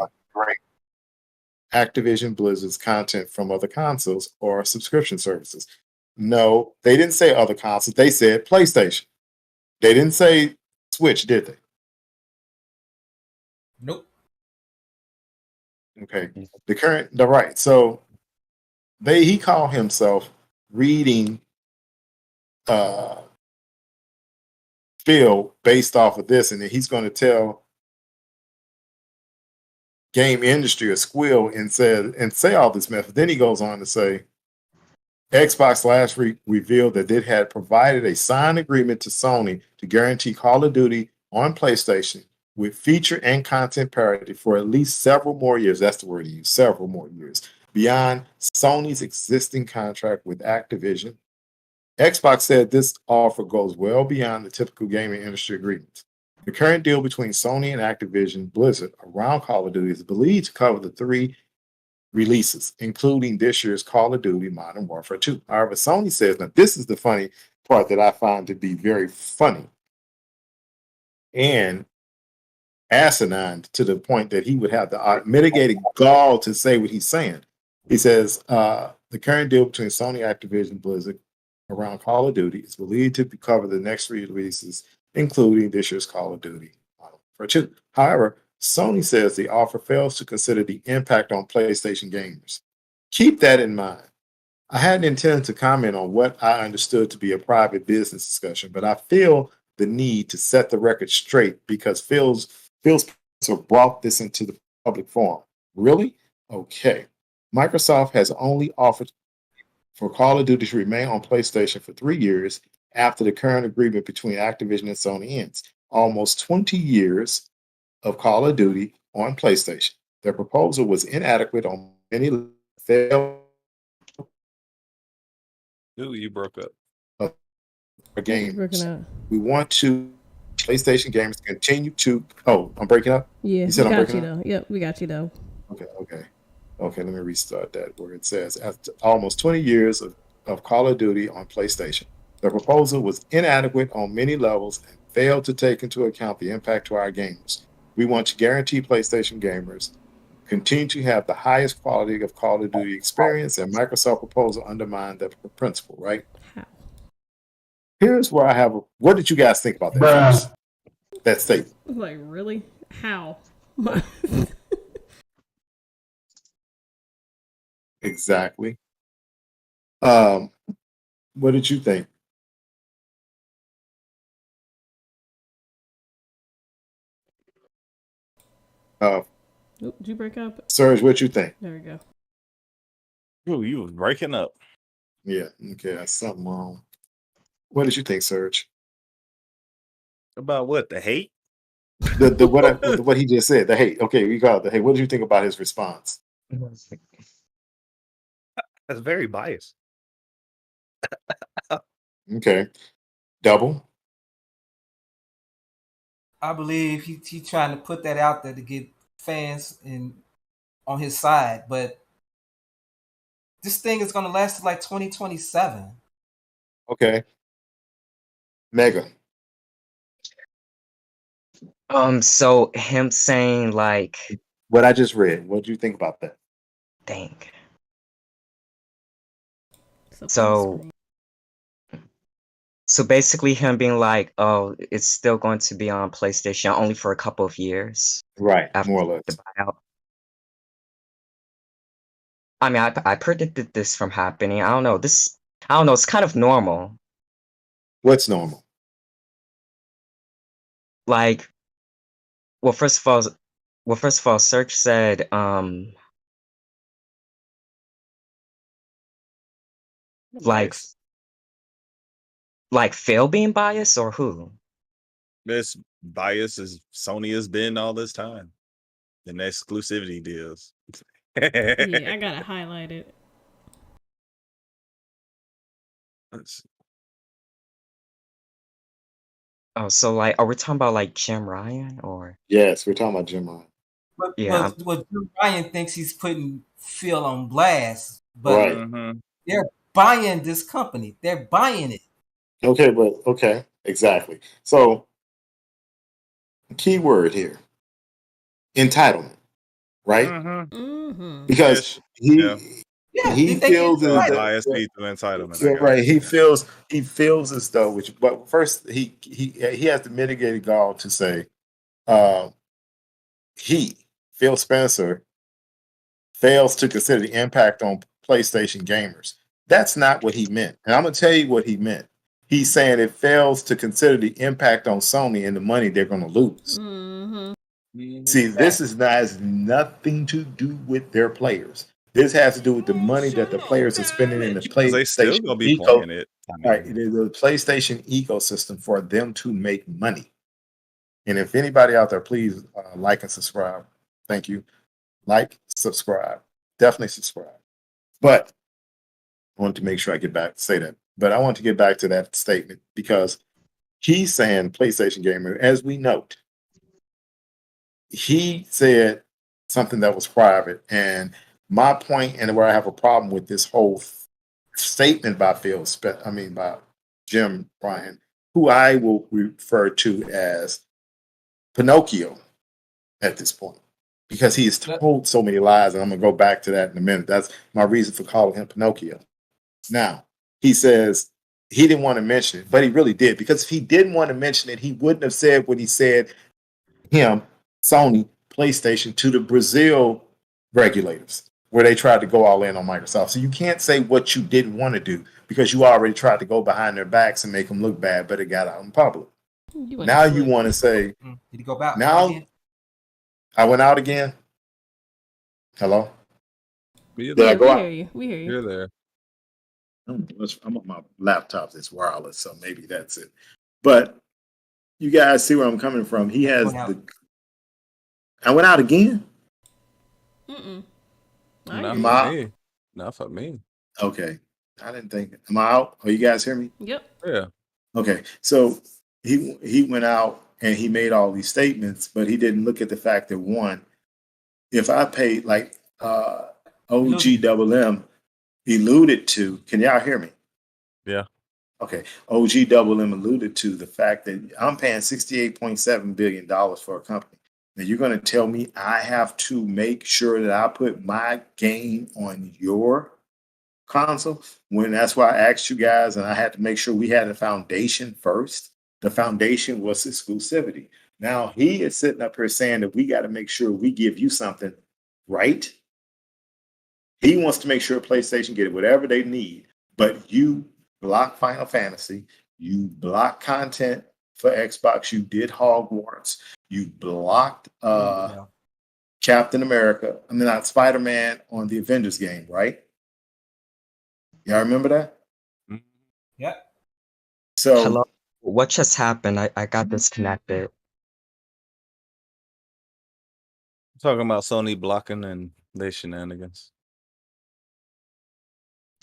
Activision Blizzard's content from other consoles or subscription services. No, they didn't say other consoles. They said PlayStation. They didn't say Switch, did they? Nope. Okay. Right. So he called himself reading Phil based off of this, and then he's going to tell Game Industry a squill and say all this mess. Then he goes on to say Xbox last week revealed that it had provided a signed agreement to Sony to guarantee Call of Duty on PlayStation with feature and content parity for at least several more years. That's the word he used, several more years, beyond Sony's existing contract with Activision. Xbox said this offer goes well beyond the typical gaming industry agreements. The current deal between Sony and Activision Blizzard around Call of Duty is believed to cover the 3 releases, including this year's Call of Duty Modern Warfare 2. However, Sony says, now this is the funny part that I find to be very funny and asinine to the point that he would have the mitigating gall to say what he's saying. He says, the current deal between Sony, Activision, Blizzard around Call of Duty is believed to cover the next 3 releases, including this year's Call of Duty Modern Warfare 2. However, Sony says the offer fails to consider the impact on PlayStation gamers. Keep that in mind. I hadn't intended to comment on what I understood to be a private business discussion, but I feel the need to set the record straight because Phil Spencer brought this into the public forum. Really? Okay. Microsoft has only offered for Call of Duty to remain on PlayStation for 3 years after the current agreement between Activision and Sony ends. Almost 20 years of Call of Duty on PlayStation. Their proposal was inadequate on many failed Ooh, you broke up. games. We want to PlayStation gamers continue to. Oh, I'm breaking up. Yeah, You said we I'm got breaking you up. though. Yep, we got you though. Okay. Let me restart that where it says after almost 20 years of Call of Duty on PlayStation, the proposal was inadequate on many levels and failed to take into account the impact to our gamers. We want to guarantee PlayStation gamers continue to have the highest quality of Call of Duty experience, and Microsoft proposal undermined that principle, right? How? Here's where I have what did you guys think about that first? That statement. Like, really? How? Exactly. What did you think? Oop, did you break up? Serge, what you think? There we go. Ooh, you was breaking up. Yeah, okay, that's something wrong. What did you think, Serge? About what? The hate? What he just said, the hate. Okay, we got the hate. What did you think about his response? That's very biased. Okay. Double. I believe he trying to put that out there to get fans on his side, but this thing is gonna last to like 2027. Okay. Mega. So him saying like, What I just read. What do you think about that? dang. It's up on the So screen. so basically him being like, oh, it's still going to be on PlayStation only for a couple of years Right, after more or the less. buyout. I mean, I predicted this from happening. I don't know. It's kind of normal. What's normal? Like, well, first of all, Search said, like, Biased. like Phil being biased or who? This bias is Sony has been all this time. And exclusivity deals. Yeah, I gotta highlight it. Let's- Oh, so like, are we talking about like Jim Ryan or? Yes, we're talking about Jim Ryan. But Yeah, what Drew Ryan thinks he's putting Phil on blast, but Right. Mhm. they're buying this company. They're buying it. Okay, but okay, exactly. So key word here. Entitlement, right? Mhm. Mm-hmm. Because Ish. he Yeah. Yeah, he they get feels So as I'm excited. biased that, to entitlement, yeah, I got right. it. He feels as though but first he has the mitigated gall to say uh, Phil Spencer fails to consider the impact on PlayStation gamers. That's not what he meant. And I'm gonna tell you what he meant. He's saying it fails to consider the impact on Sony and the money they're gonna lose. Mm-hmm. See, this has nothing to do with their players. This has to do with the money that the players are spending in the Because they still PlayStation gonna be eco, playing it. I right? mean, The PlayStation ecosystem for them to make money. And if anybody out there, please like and subscribe. Thank you. Like, subscribe, definitely subscribe. But I want to make sure I get back to say that. But I want to get back to that statement because he's saying PlayStation gamer, as we note, he said something that was private. And my point, and where I have a problem with this whole statement by by Jim Ryan, who I will refer to as Pinocchio at this point, because he has told so many lies. And I'm going to go back to that in a minute. That's my reason for calling him Pinocchio. Now, he says he didn't want to mention it, but he really did, because if he didn't want to mention it, he wouldn't have said what he said, Sony, PlayStation, to the Brazil regulators, where they tried to go all in on Microsoft. So you can't say what you didn't want to do because you already tried to go behind their backs and make them look bad, but it got out in public. Now you want to say, Did he go back? now I went out again. Hello? you're Did I there. go We out? hear you. We hear you. You're there. I'm on my laptop that's wireless, so maybe that's it. But you guys see where I'm coming from. He has I went out again. Mm-mm. Not Am for I? me. Not for me. Okay. I didn't think. Am I out? Oh, you guys hear me? Yep. Yeah. Okay. So he went out and he made all these statements, but he didn't look at the fact that, one, if I paid like OG Double M alluded to, can y'all hear me? Yeah. Okay. OG Double M alluded to the fact that I'm paying $68.7 billion for a company. Now you're going to tell me I have to make sure that I put my game on your console, when that's why I asked you guys, and I had to make sure we had a foundation first. The foundation was exclusivity. Now he is sitting up here saying that we got to make sure we give you something, right? He wants to make sure PlayStation get whatever they need, but you block Final Fantasy, you block content for Xbox, you did Hogwarts, you blocked Captain America, I mean not Spider-Man on the Avengers game, right? Y'all remember that? Yeah. So Hello? What just happened? I got disconnected. Talking about Sony blocking and their shenanigans.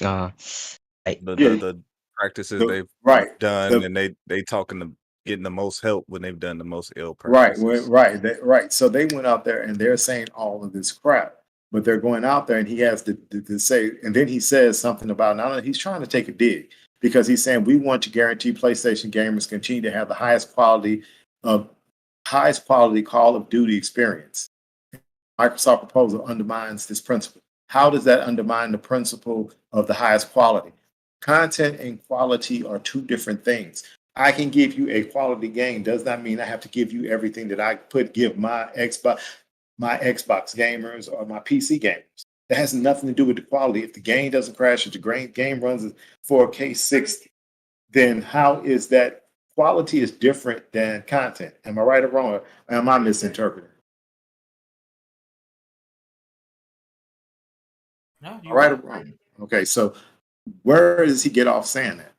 Uh, The practices they've right. done, and they talking to getting the most help when they've done the most ill Right, practices. right. So they went out there and they're saying all of this crap, but they're going out there and he has to say, and then he says something about not only he's trying to take a dig because he's saying we want to guarantee PlayStation gamers continue to have the highest quality Call of Duty experience. Microsoft proposal undermines this principle. How does that undermine the principle of the highest quality? Content and quality are two different things. I can give you a quality game does not mean I have to give you everything that I give my Xbox gamers or my PC gamers. That has nothing to do with the quality. If the game doesn't crash, if the game runs at 4K 60, then how is that quality is different than content? Am I right or wrong? Or am I misinterpreting? No, All you're right or right. wrong? Okay, so where does he get off saying that?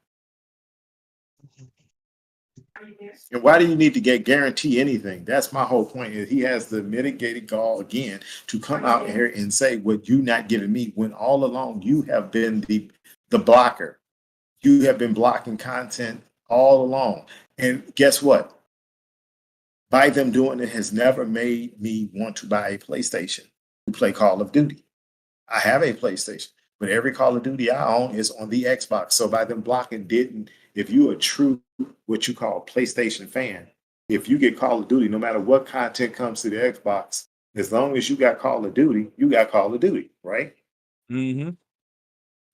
And why do you need to guarantee anything? That's my whole point. Is he has the mitigated gall again to come out here and say what you not giving me when all along you have been the blocker. You have been blocking content all along. And guess what? By them doing it has never made me want to buy a PlayStation to play Call of Duty. I have a PlayStation, but every Call of Duty I own is on the Xbox. So by them blocking if you're a true, what you call PlayStation fan, if you get Call of Duty, no matter what content comes to the Xbox, as long as you got Call of Duty, you got Call of Duty, right? Mm-hmm.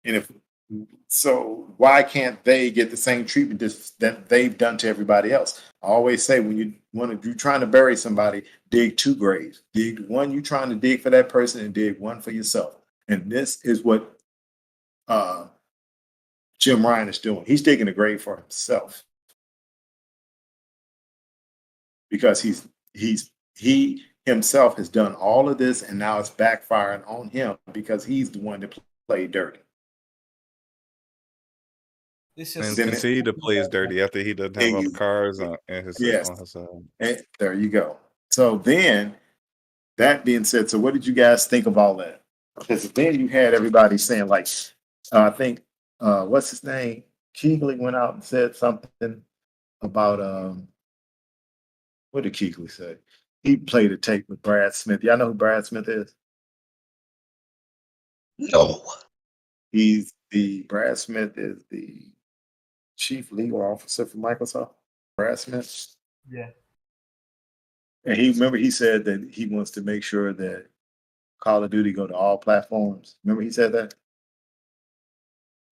And so why can't they get the same treatment that they've done to everybody else? I always say when you're trying to bury somebody, dig two graves. Dig one you're trying to dig for that person and dig one for yourself. And this is what Jim Ryan is doing. He's digging a grave for himself because he himself has done all of this, and now it's backfiring on him because he's the one that played dirty. It's And just continue to play his dirty after he doesn't have all the cars on his Yes. on his And there you go. So then, that being said, so what did you guys think of all that? Because then you had everybody saying, like, I think, what's his name? Keegley went out and said something about, what did Keegley say? He played a tape with Brad Smith. Y'all know who Brad Smith is? No. Brad Smith is the chief legal officer for Microsoft. Brad Smith. yeah. And he said that he wants to make sure that Call of Duty go to all platforms. Remember he said that?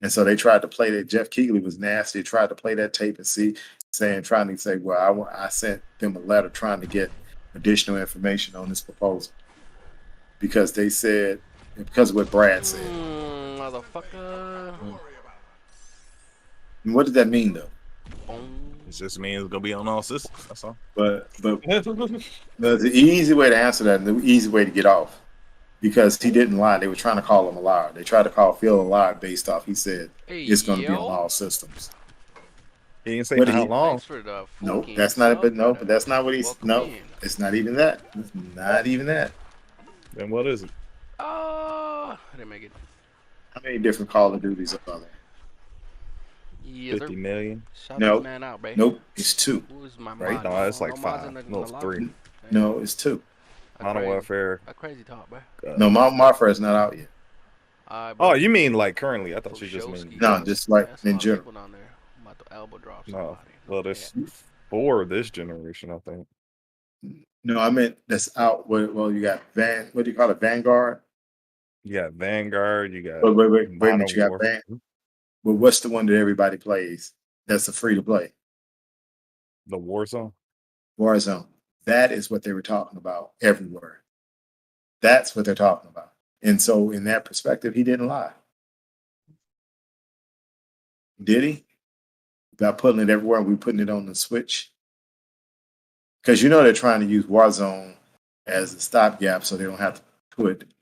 And so they tried to play that. Jeff Keighley was nasty. Tried to play that tape and trying to say, well, I sent them a letter trying to get additional information on this proposal because they said, because of what Brad said. Motherfucker. And what did that mean, though? It just means it's gonna be on all systems. That's all. But the easy way to answer that and the easy way to get off, because he didn't lie. They were trying to call him a liar. They tried to call Phil a liar based off. He said it's going to be on all systems. He didn't say how long. No, that's not. But that's not what he's. No, it's not even that. It's not even that. Then what is it? I didn't make it. How many different Call of Duties are there? 50 million. Shout Nope. this man out, babe. Nope, it's two. Who's my Right? mod? No, it's like mods 5. in the No, it's lot? 3. No, it's two. Modern Warfare. A crazy talk, bro. No, Modern Warfare is not out yet. Oh, you mean like currently? I thought you just mean. No, just like That's a lot in of general. people down there. I'm about to elbow drop No, somebody. well, there's 4 this generation, I think. No, I meant that's out. Well, you got what do you call it? Vanguard. You got Vanguard. You got. Wait a minute. Modern You got Warfare. Well, what's the one that everybody plays? That's a free to play. The Warzone. Warzone. That is what they were talking about everywhere. That's what they're talking about. And so, in that perspective, he didn't lie. Did he? About putting it everywhere and we putting it on the Switch? Because you know they're trying to use Warzone as a stopgap, so they don't have to put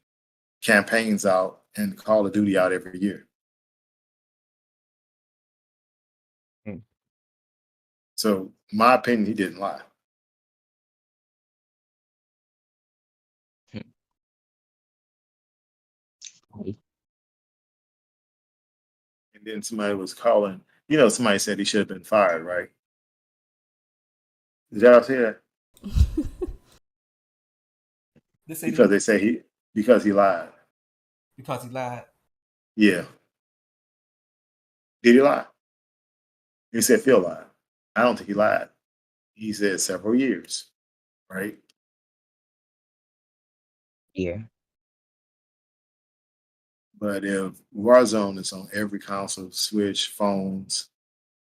campaigns out and Call of Duty out every year. Hmm. So, my opinion, he didn't lie. And then somebody was calling, somebody said he should have been fired, right? Did y'all see that? Because they say because he lied. Because he lied. Yeah. Did he lie? He said Phil lied. I don't think he lied. He said several years, right? Yeah. But if Warzone is on every console, Switch, phones,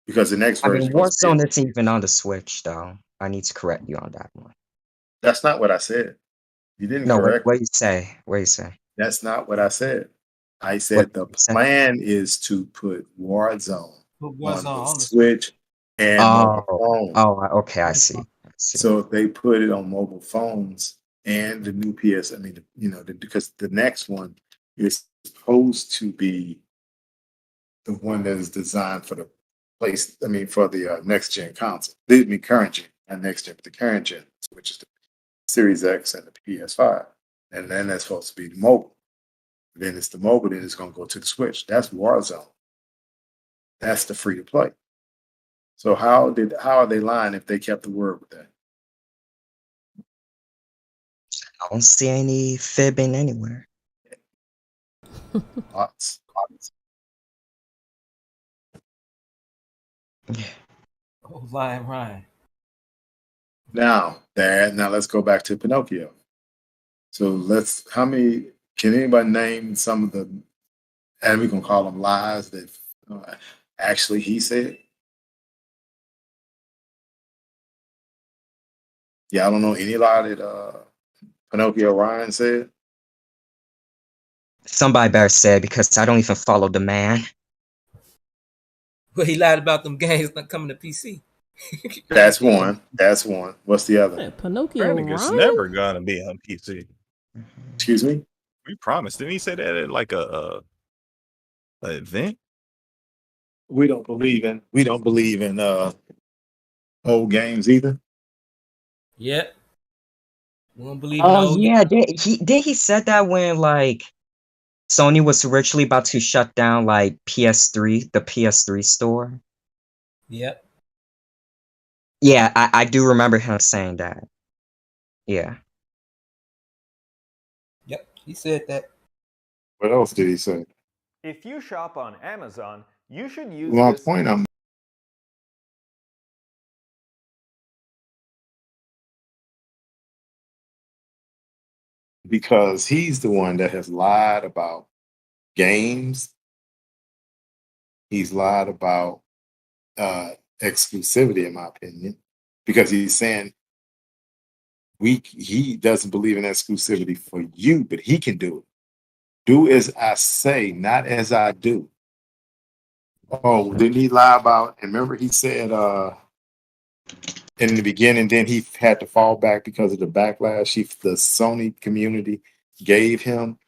because the next I mean, version goes Warzone PS. isn't even on the Switch, though. I need to correct you on that one. That's not what I said. You didn't No, correct what me. you say? What you say? That's not what I said. I What said the you say? plan is to put Warzone Put on Warzone the on the Switch. Switch and mobile Oh, phone. okay, I see. I see. So if they put it on mobile phones and the new PS, because the next one is supposed to be the one that is designed for the for the next gen console. Current gen, not next gen, but the current gen, which is the Series X and the PS5. And then that's supposed to be the mobile. Then it's the mobile, then it's going to go to the Switch. That's Warzone. That's the free to play. So how are they lying if they kept the word with that? I don't see any fibbing anywhere. Lots. Oh, lying Ryan. Now let's go back to Pinocchio. So can anybody name some of the, and we're gonna call them lies that actually he said? Yeah, I don't know any lie that Pinocchio Ryan said. Somebody better say it because I don't even follow the man. Well, he lied about them games not coming to PC. That's one. What's the other? That Pinocchio Apparently, it's Ryan? never gonna be on PC. Excuse me? We promised. Didn't he say that at like a event? We don't believe in old games either. Yep. We don't believe in Oh old yeah, he said that when like Sony was originally about to shut down like the PS3 store. Yep. Yeah, I do remember him saying that. Yeah. Yep. He said that. What else did he say? If you shop on Amazon, you should use My this. point I'm because he's the one that has lied about games. He's lied about exclusivity, in my opinion, because he's saying he doesn't believe in exclusivity for you, but he can do it. Do as I say, not as I do. Oh, didn't he lie about? And remember, he said in the beginning, then he had to fall back because of the backlash the Sony community gave him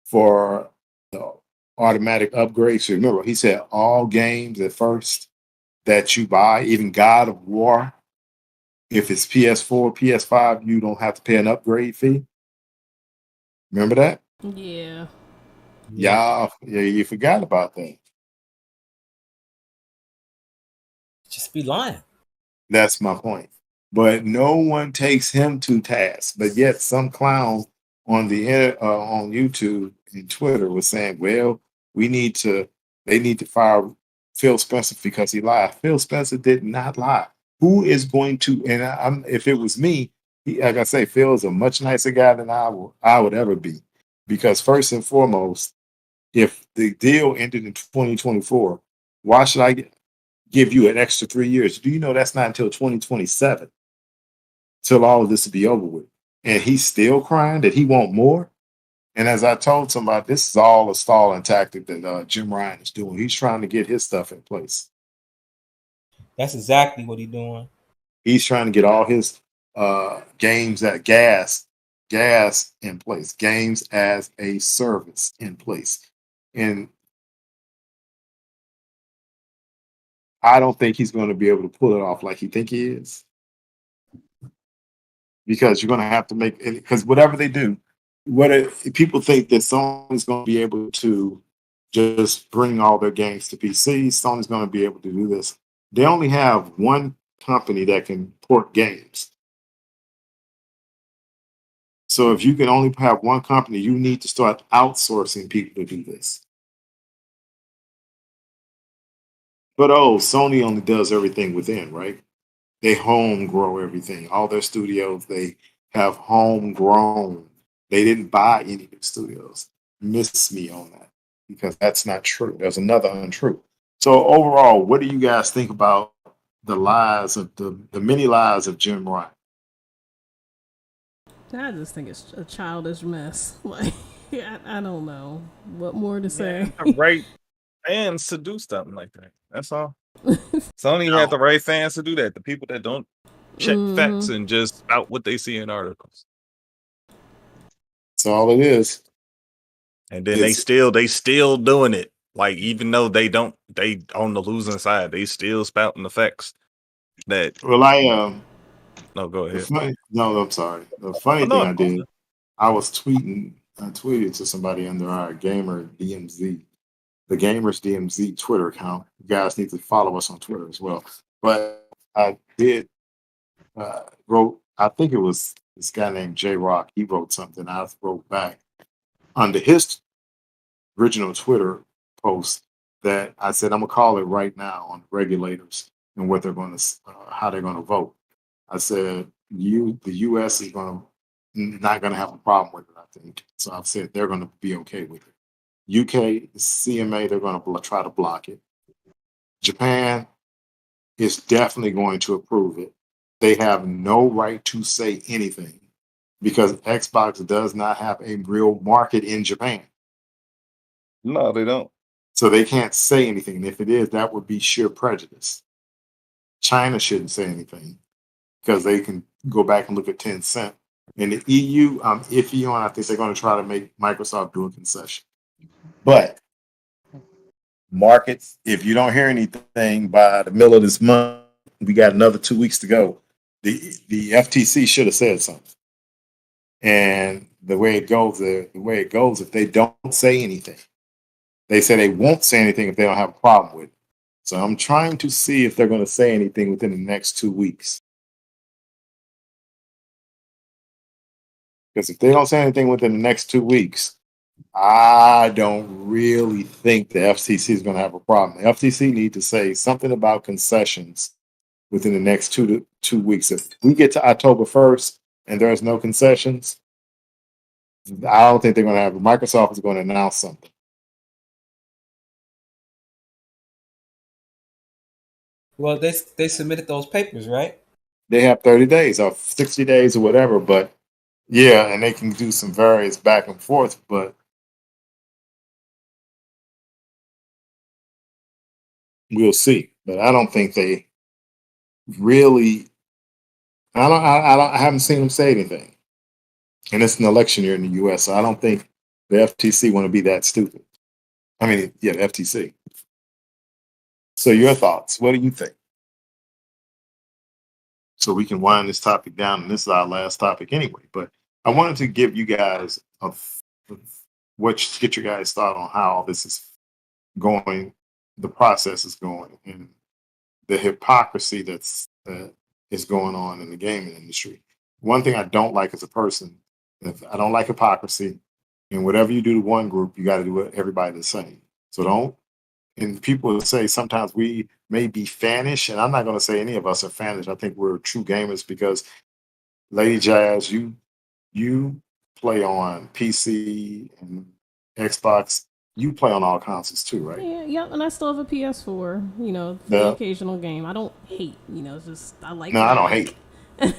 for the automatic upgrades. So remember, he said all games at first that you buy, even God of War, if it's PS4, PS5, you don't have to pay an upgrade fee. Remember that? Yeah. Yeah, you forgot about that. Just be lying. That's my point. But no one takes him to task. But yet, some clown on on YouTube and Twitter was saying, "Well, they need to fire Phil Spencer because he lied." Phil Spencer did not lie. Who is going to? And if it was me, like I say, Phil's a much nicer guy than I would ever be. Because first and foremost, if the deal ended in 2024, why should I give you an extra 3 years? Do you know that's not until 2027 till all of this will be over with? And he's still crying that he want more. And as I told somebody, this is all a stalling tactic that Jim Ryan is doing. He's trying to get his stuff in place. That's exactly what he's doing. He's trying to get all his games at gas gas in place, games as a service in place. And I don't think he's going to be able to pull it off like he think he is, because you're going to have to make it, because whatever they do, people think that Sony's going to be able to just bring all their games to PC. Sony's going to be able to do this. They only have one company that can port games. So if you can only have one company, you need to start outsourcing people to do this. But Sony only does everything within, right? They home grow everything. All their studios, they have homegrown. They didn't buy any new studios. Miss me on that, because that's not true. There's another untruth. So overall, what do you guys think about the lies of the many lies of Jim Ryan? I just think it's a childish mess. Like, I don't know what more to say. The right fans to do something like that. That's all. Sony had the right fans to do that. The people that don't check facts and just spout what they see in articles. That's all it is. And then they still doing it. Like, even though they on the losing side, they still spouting the facts that. Well, no, go ahead. I'm sorry. The funny thing I did, I tweeted to somebody under our Gamer DMZ, the Gamers DMZ Twitter account. You guys need to follow us on Twitter as well. But I did wrote, I think it was this guy named J Rock. He wrote something. I wrote back under his original Twitter post that I said, I'm gonna call it right now on regulators and what they're going to, how they're going to vote. I said, the U.S. is not going to have a problem with it, I think. So I've said they're going to be okay with it. UK, CMA, they're going to try to block it. Japan is definitely going to approve it. They have no right to say anything because Xbox does not have a real market in Japan. No, they don't. So they can't say anything. And if it is, that would be sheer prejudice. China shouldn't say anything because they can go back and look at Tencent. In the EU, I'm iffy on. I think they're going to try to make Microsoft do a concession. But markets, if you don't hear anything by the middle of this month, we got another 2 weeks to go. The FTC should have said something. And the way it goes, if they don't say anything, they say they won't say anything if they don't have a problem with it. So I'm trying to see if they're going to say anything within the next 2 weeks. Because if they don't say anything within the next 2 weeks, I don't really think the FCC is going to have a problem. The FCC need to say something about concessions within the next 2 weeks. If we get to October 1st and there's no concessions, I don't think they're going to have it. Microsoft is going to announce something. Well, they submitted those papers, right? They have 30 days or 60 days or whatever, but yeah, and they can do some various back and forth, but we'll see. But I don't think they really. I haven't seen them say anything, and it's an election year in the U.S., so I don't think the FTC want to be that stupid. I mean, yeah, the FTC. So your thoughts? What do you think? So we can wind this topic down, and this is our last topic anyway. But I wanted to give you guys get your guys' thought on how this is going, the process is going, and the hypocrisy that is going on in the gaming industry. One thing I don't like as a person, I don't like hypocrisy, and whatever you do to one group, you got to do it everybody the same. So don't. And people say sometimes we may be fanish, and I'm not going to say any of us are fanish. I think we're true gamers because, Lady Jazz, you play on PC and Xbox. You play on all consoles too, right? Yeah, and I still have a PS4. You know, the occasional game. I don't hate. You know, it's just I like. No, I don't hate.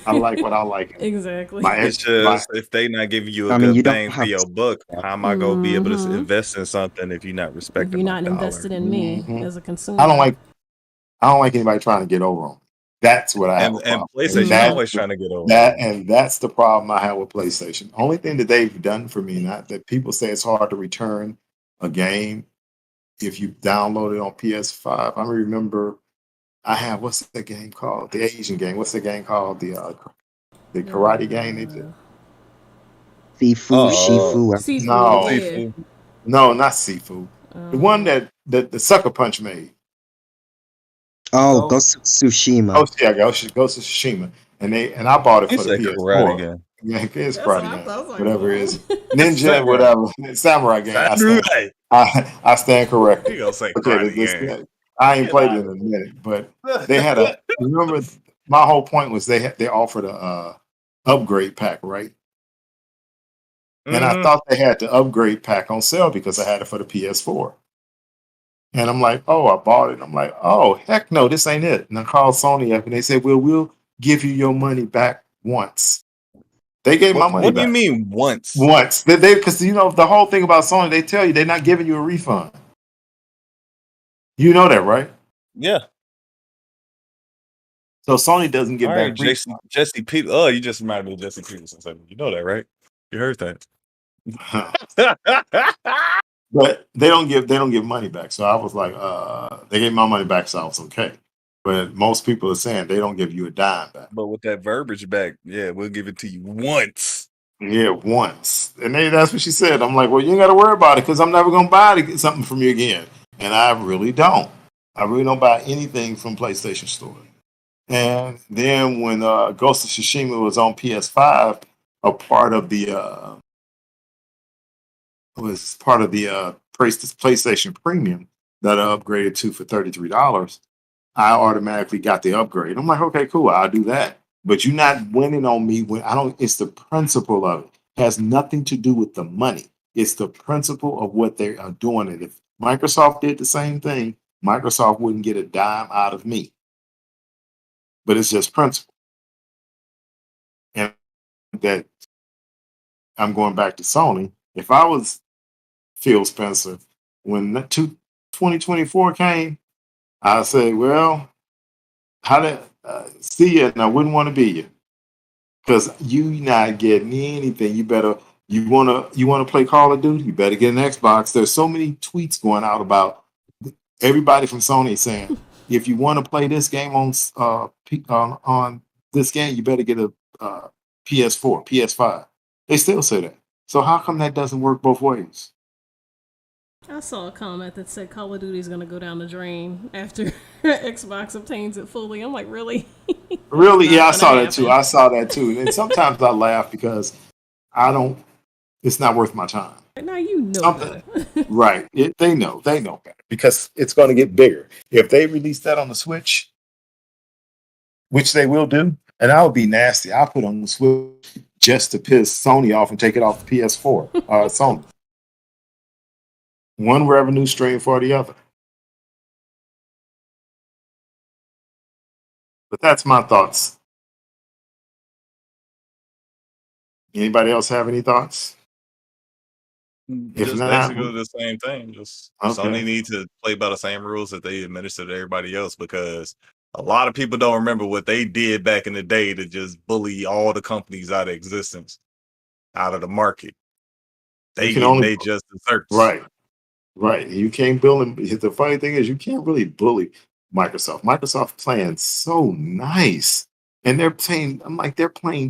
I like what I like. Exactly. It's just if they not giving you a good bang for your buck, how am I gonna be able to invest in something if you're not respecting? If you're not invested in me as a consumer. I don't like anybody trying to get over on me. That's what I have And a problem. PlayStation's And always trying to get over. that's the problem I have with PlayStation. Only thing that they've done for me, not that people say it's hard to return a game if you download it on PS5. I remember I have, what's the game called? The Asian game. What's the game called? The karate game they did. Sifu, Shifu. Seafood, No. yeah. Sifu. No, not Sifu. The one that the Sucker Punch made. Oh, Ghost of Tsushima. Ghost of Tsushima. And I bought it He for the said PS4. karate game. Yeah, it's That's karate what I game. thought. Whatever it is. Ninja, whatever. Samurai game. Samurai. I stand corrected. He gonna say Okay, karate game. I ain't played it in a minute, but they had remember my whole point was they offered a upgrade pack, right? And I thought they had the upgrade pack on sale because I had it for the PS4. And I'm like, oh, I bought it. I'm like, oh, heck no, this ain't it. And I called Sony up and they said, well, we'll give you your money back once. They gave my money back. What do you mean once? Once. Because, the whole thing about Sony, they tell you they're not giving you a refund. You know that, right? Yeah. So Sony doesn't give All back right, Jesse Peterson. Oh, you just reminded me of Jesse Peterson. You know that, right? You heard that. But they don't give money back. So I was like, they gave my money back, so I was okay. But most people are saying they don't give you a dime back. But with that verbiage back, yeah, we'll give it to you once. Yeah, once. And that's what she said. I'm like, well, you ain't got to worry about it because I'm never going to buy something from you again. And I really don't. I really don't buy anything from PlayStation Store. And then when Ghost of Tsushima was on PS5, a part of the PlayStation Premium that I upgraded to for $33, I automatically got the upgrade. I'm like, okay, cool, I'll do that. But you're not winning on me when I don't. It's the principle of it. It has nothing to do with the money. It's the principle of what they are doing. And if Microsoft did the same thing, Microsoft wouldn't get a dime out of me. But it's just principle. And that I'm going back to Sony. If I was Phil Spencer, when 2024 came, I say, well, how did see you? And I wouldn't want to be you because you not getting anything. You want to play Call of Duty? You better get an Xbox. There's so many tweets going out about everybody from Sony saying, if you want to play this game on this game, you better get a PS4, PS5. They still say that. So how come that doesn't work both ways? I saw a comment that said Call of Duty is going to go down the drain after Xbox obtains it fully. I'm like, really? Really? Yeah, I saw that too. And sometimes I laugh because it's not worth my time. Now you know better. Right. They know better because it's going to get bigger. If they release that on the Switch, which they will do, and I would be nasty. I'll put on the Switch just to piss Sony off and take it off the PS4. Sony. One revenue stream for the other. But that's my thoughts. Anybody else have any thoughts? Just basically the same thing. Just Sony need to play by the same rules that they administer to everybody else because a lot of people don't remember what they did back in the day to just bully all the companies out of existence, out of the market. They just desserts. Right. You can't bully. The funny thing is you can't really bully Microsoft. Microsoft playing so nice. And they're playing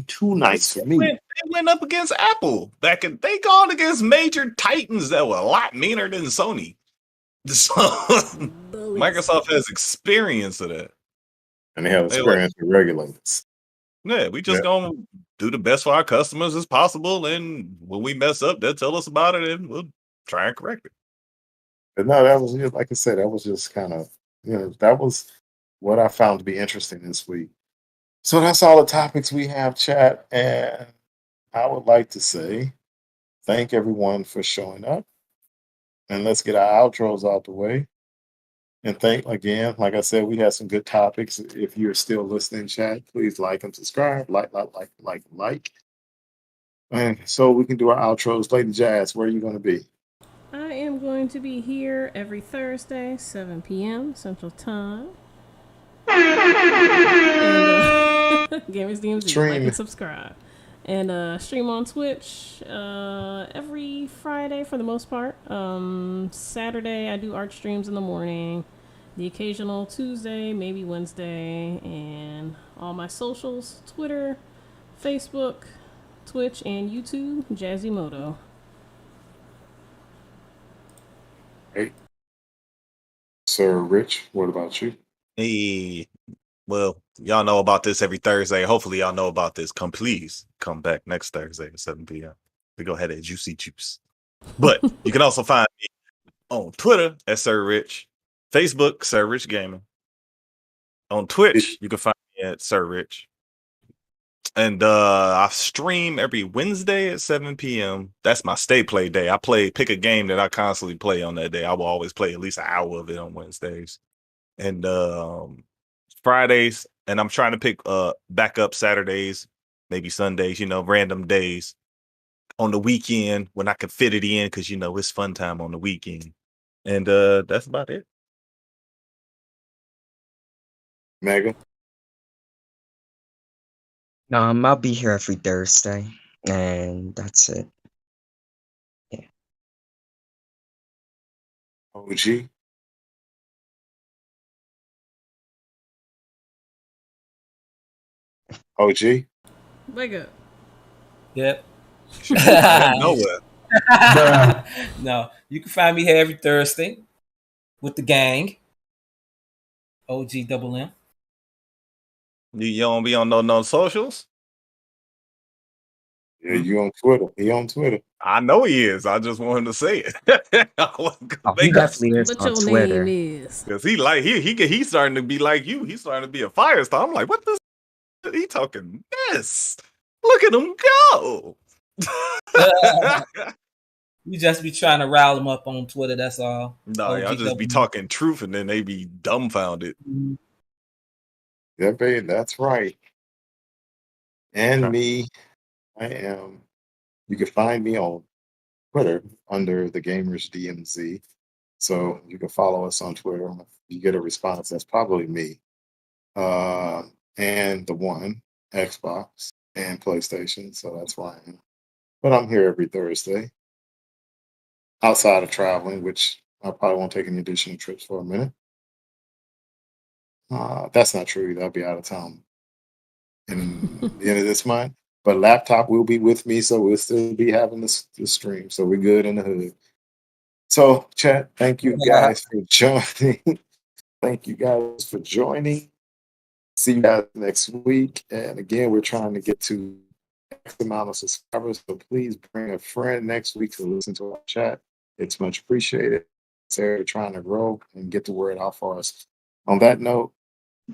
too nice for me. They went up against Apple they gone against major titans that were a lot meaner than Sony. So Microsoft has experience of that. And they have experience with regulators. Yeah, we just gonna do the best for our customers as possible. And when we mess up, they'll tell us about it and we'll try and correct it. But no, that was just, like I said, that was just kind of, that was what I found to be interesting this week. So that's all the topics we have, chat. And I would like to say thank everyone for showing up. And let's get our outros out the way. And thank again, like I said, we had some good topics. If you're still listening, chat, please like and subscribe. Like. And so we can do our outros. Lady Jazz, where are you going to be? I am going to be here every Thursday, 7 p.m. Central Time. And Gamers DMZ, like Stream. and subscribe. And stream on Twitch every Friday for the most part. Saturday I do art streams in the morning. The occasional Tuesday, maybe Wednesday, and all my socials, Twitter, Facebook, Twitch, and YouTube, Jazzymoto. Hey, Sir Rich, what about you? Hey, well, y'all know about this every Thursday. Hopefully, y'all know about this. Please come back next Thursday at 7 p.m. We go ahead at Juicy Juice. But you can also find me on Twitter at Sir Rich, Facebook, Sir Rich Gaming. On Twitch, you can find me at Sir Rich. And I stream every Wednesday at 7 p.m. That's my stay play day. Pick a game that I constantly play on that day. I will always play at least an hour of it on Wednesdays. And Fridays, and I'm trying to pick backup Saturdays, maybe Sundays, random days on the weekend when I can fit it in, because it's fun time on the weekend. And that's about it. Mega. I'll be here every Thursday, and that's it. OG. OG. Wake up. Yep. Nowhere. No, you can find me here every Thursday with the gang. OG double M. You don't be on no socials? Yeah, you on Twitter. He on Twitter. I know he is. I just wanted to say it. He definitely is What on your Twitter. name is? Because he's starting to be like you. He's starting to be a firestar. I'm like, what this? He talking mess. Look at him go. You just be trying to rile them up on Twitter. That's all. No, OG y'all just be double M. talking truth, and then they be dumbfounded. Yeah, babe, that's right. And Okay. me, you can find me on Twitter under the Gamers DMZ. So you can follow us on Twitter. If you get a response, that's probably me. And the one, Xbox and PlayStation. So that's why I am. But I'm here every Thursday. Outside of traveling, which I probably won't take any additional trips for a minute. That's not true either. I'll be out of town in the end of this month. But laptop will be with me, so we'll still be having the stream. So we're good in the hood. So, chat, thank you guys for joining. Thank you guys for joining. See you guys next week. And again, we're trying to get to X amount of subscribers. So please bring a friend next week to listen to our chat. It's much appreciated. We're trying to grow and get the word out for us. On that note,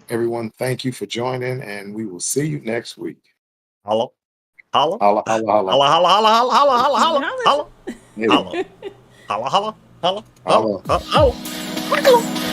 everyone, thank you for joining, and we will see you next week. Holla. Holla. Holla, holla, holla. Holla, holla, holla, holla, holla, holla, holla, Holla. holla, holla, holla, holla, holla, holla, Holla. holla, holla.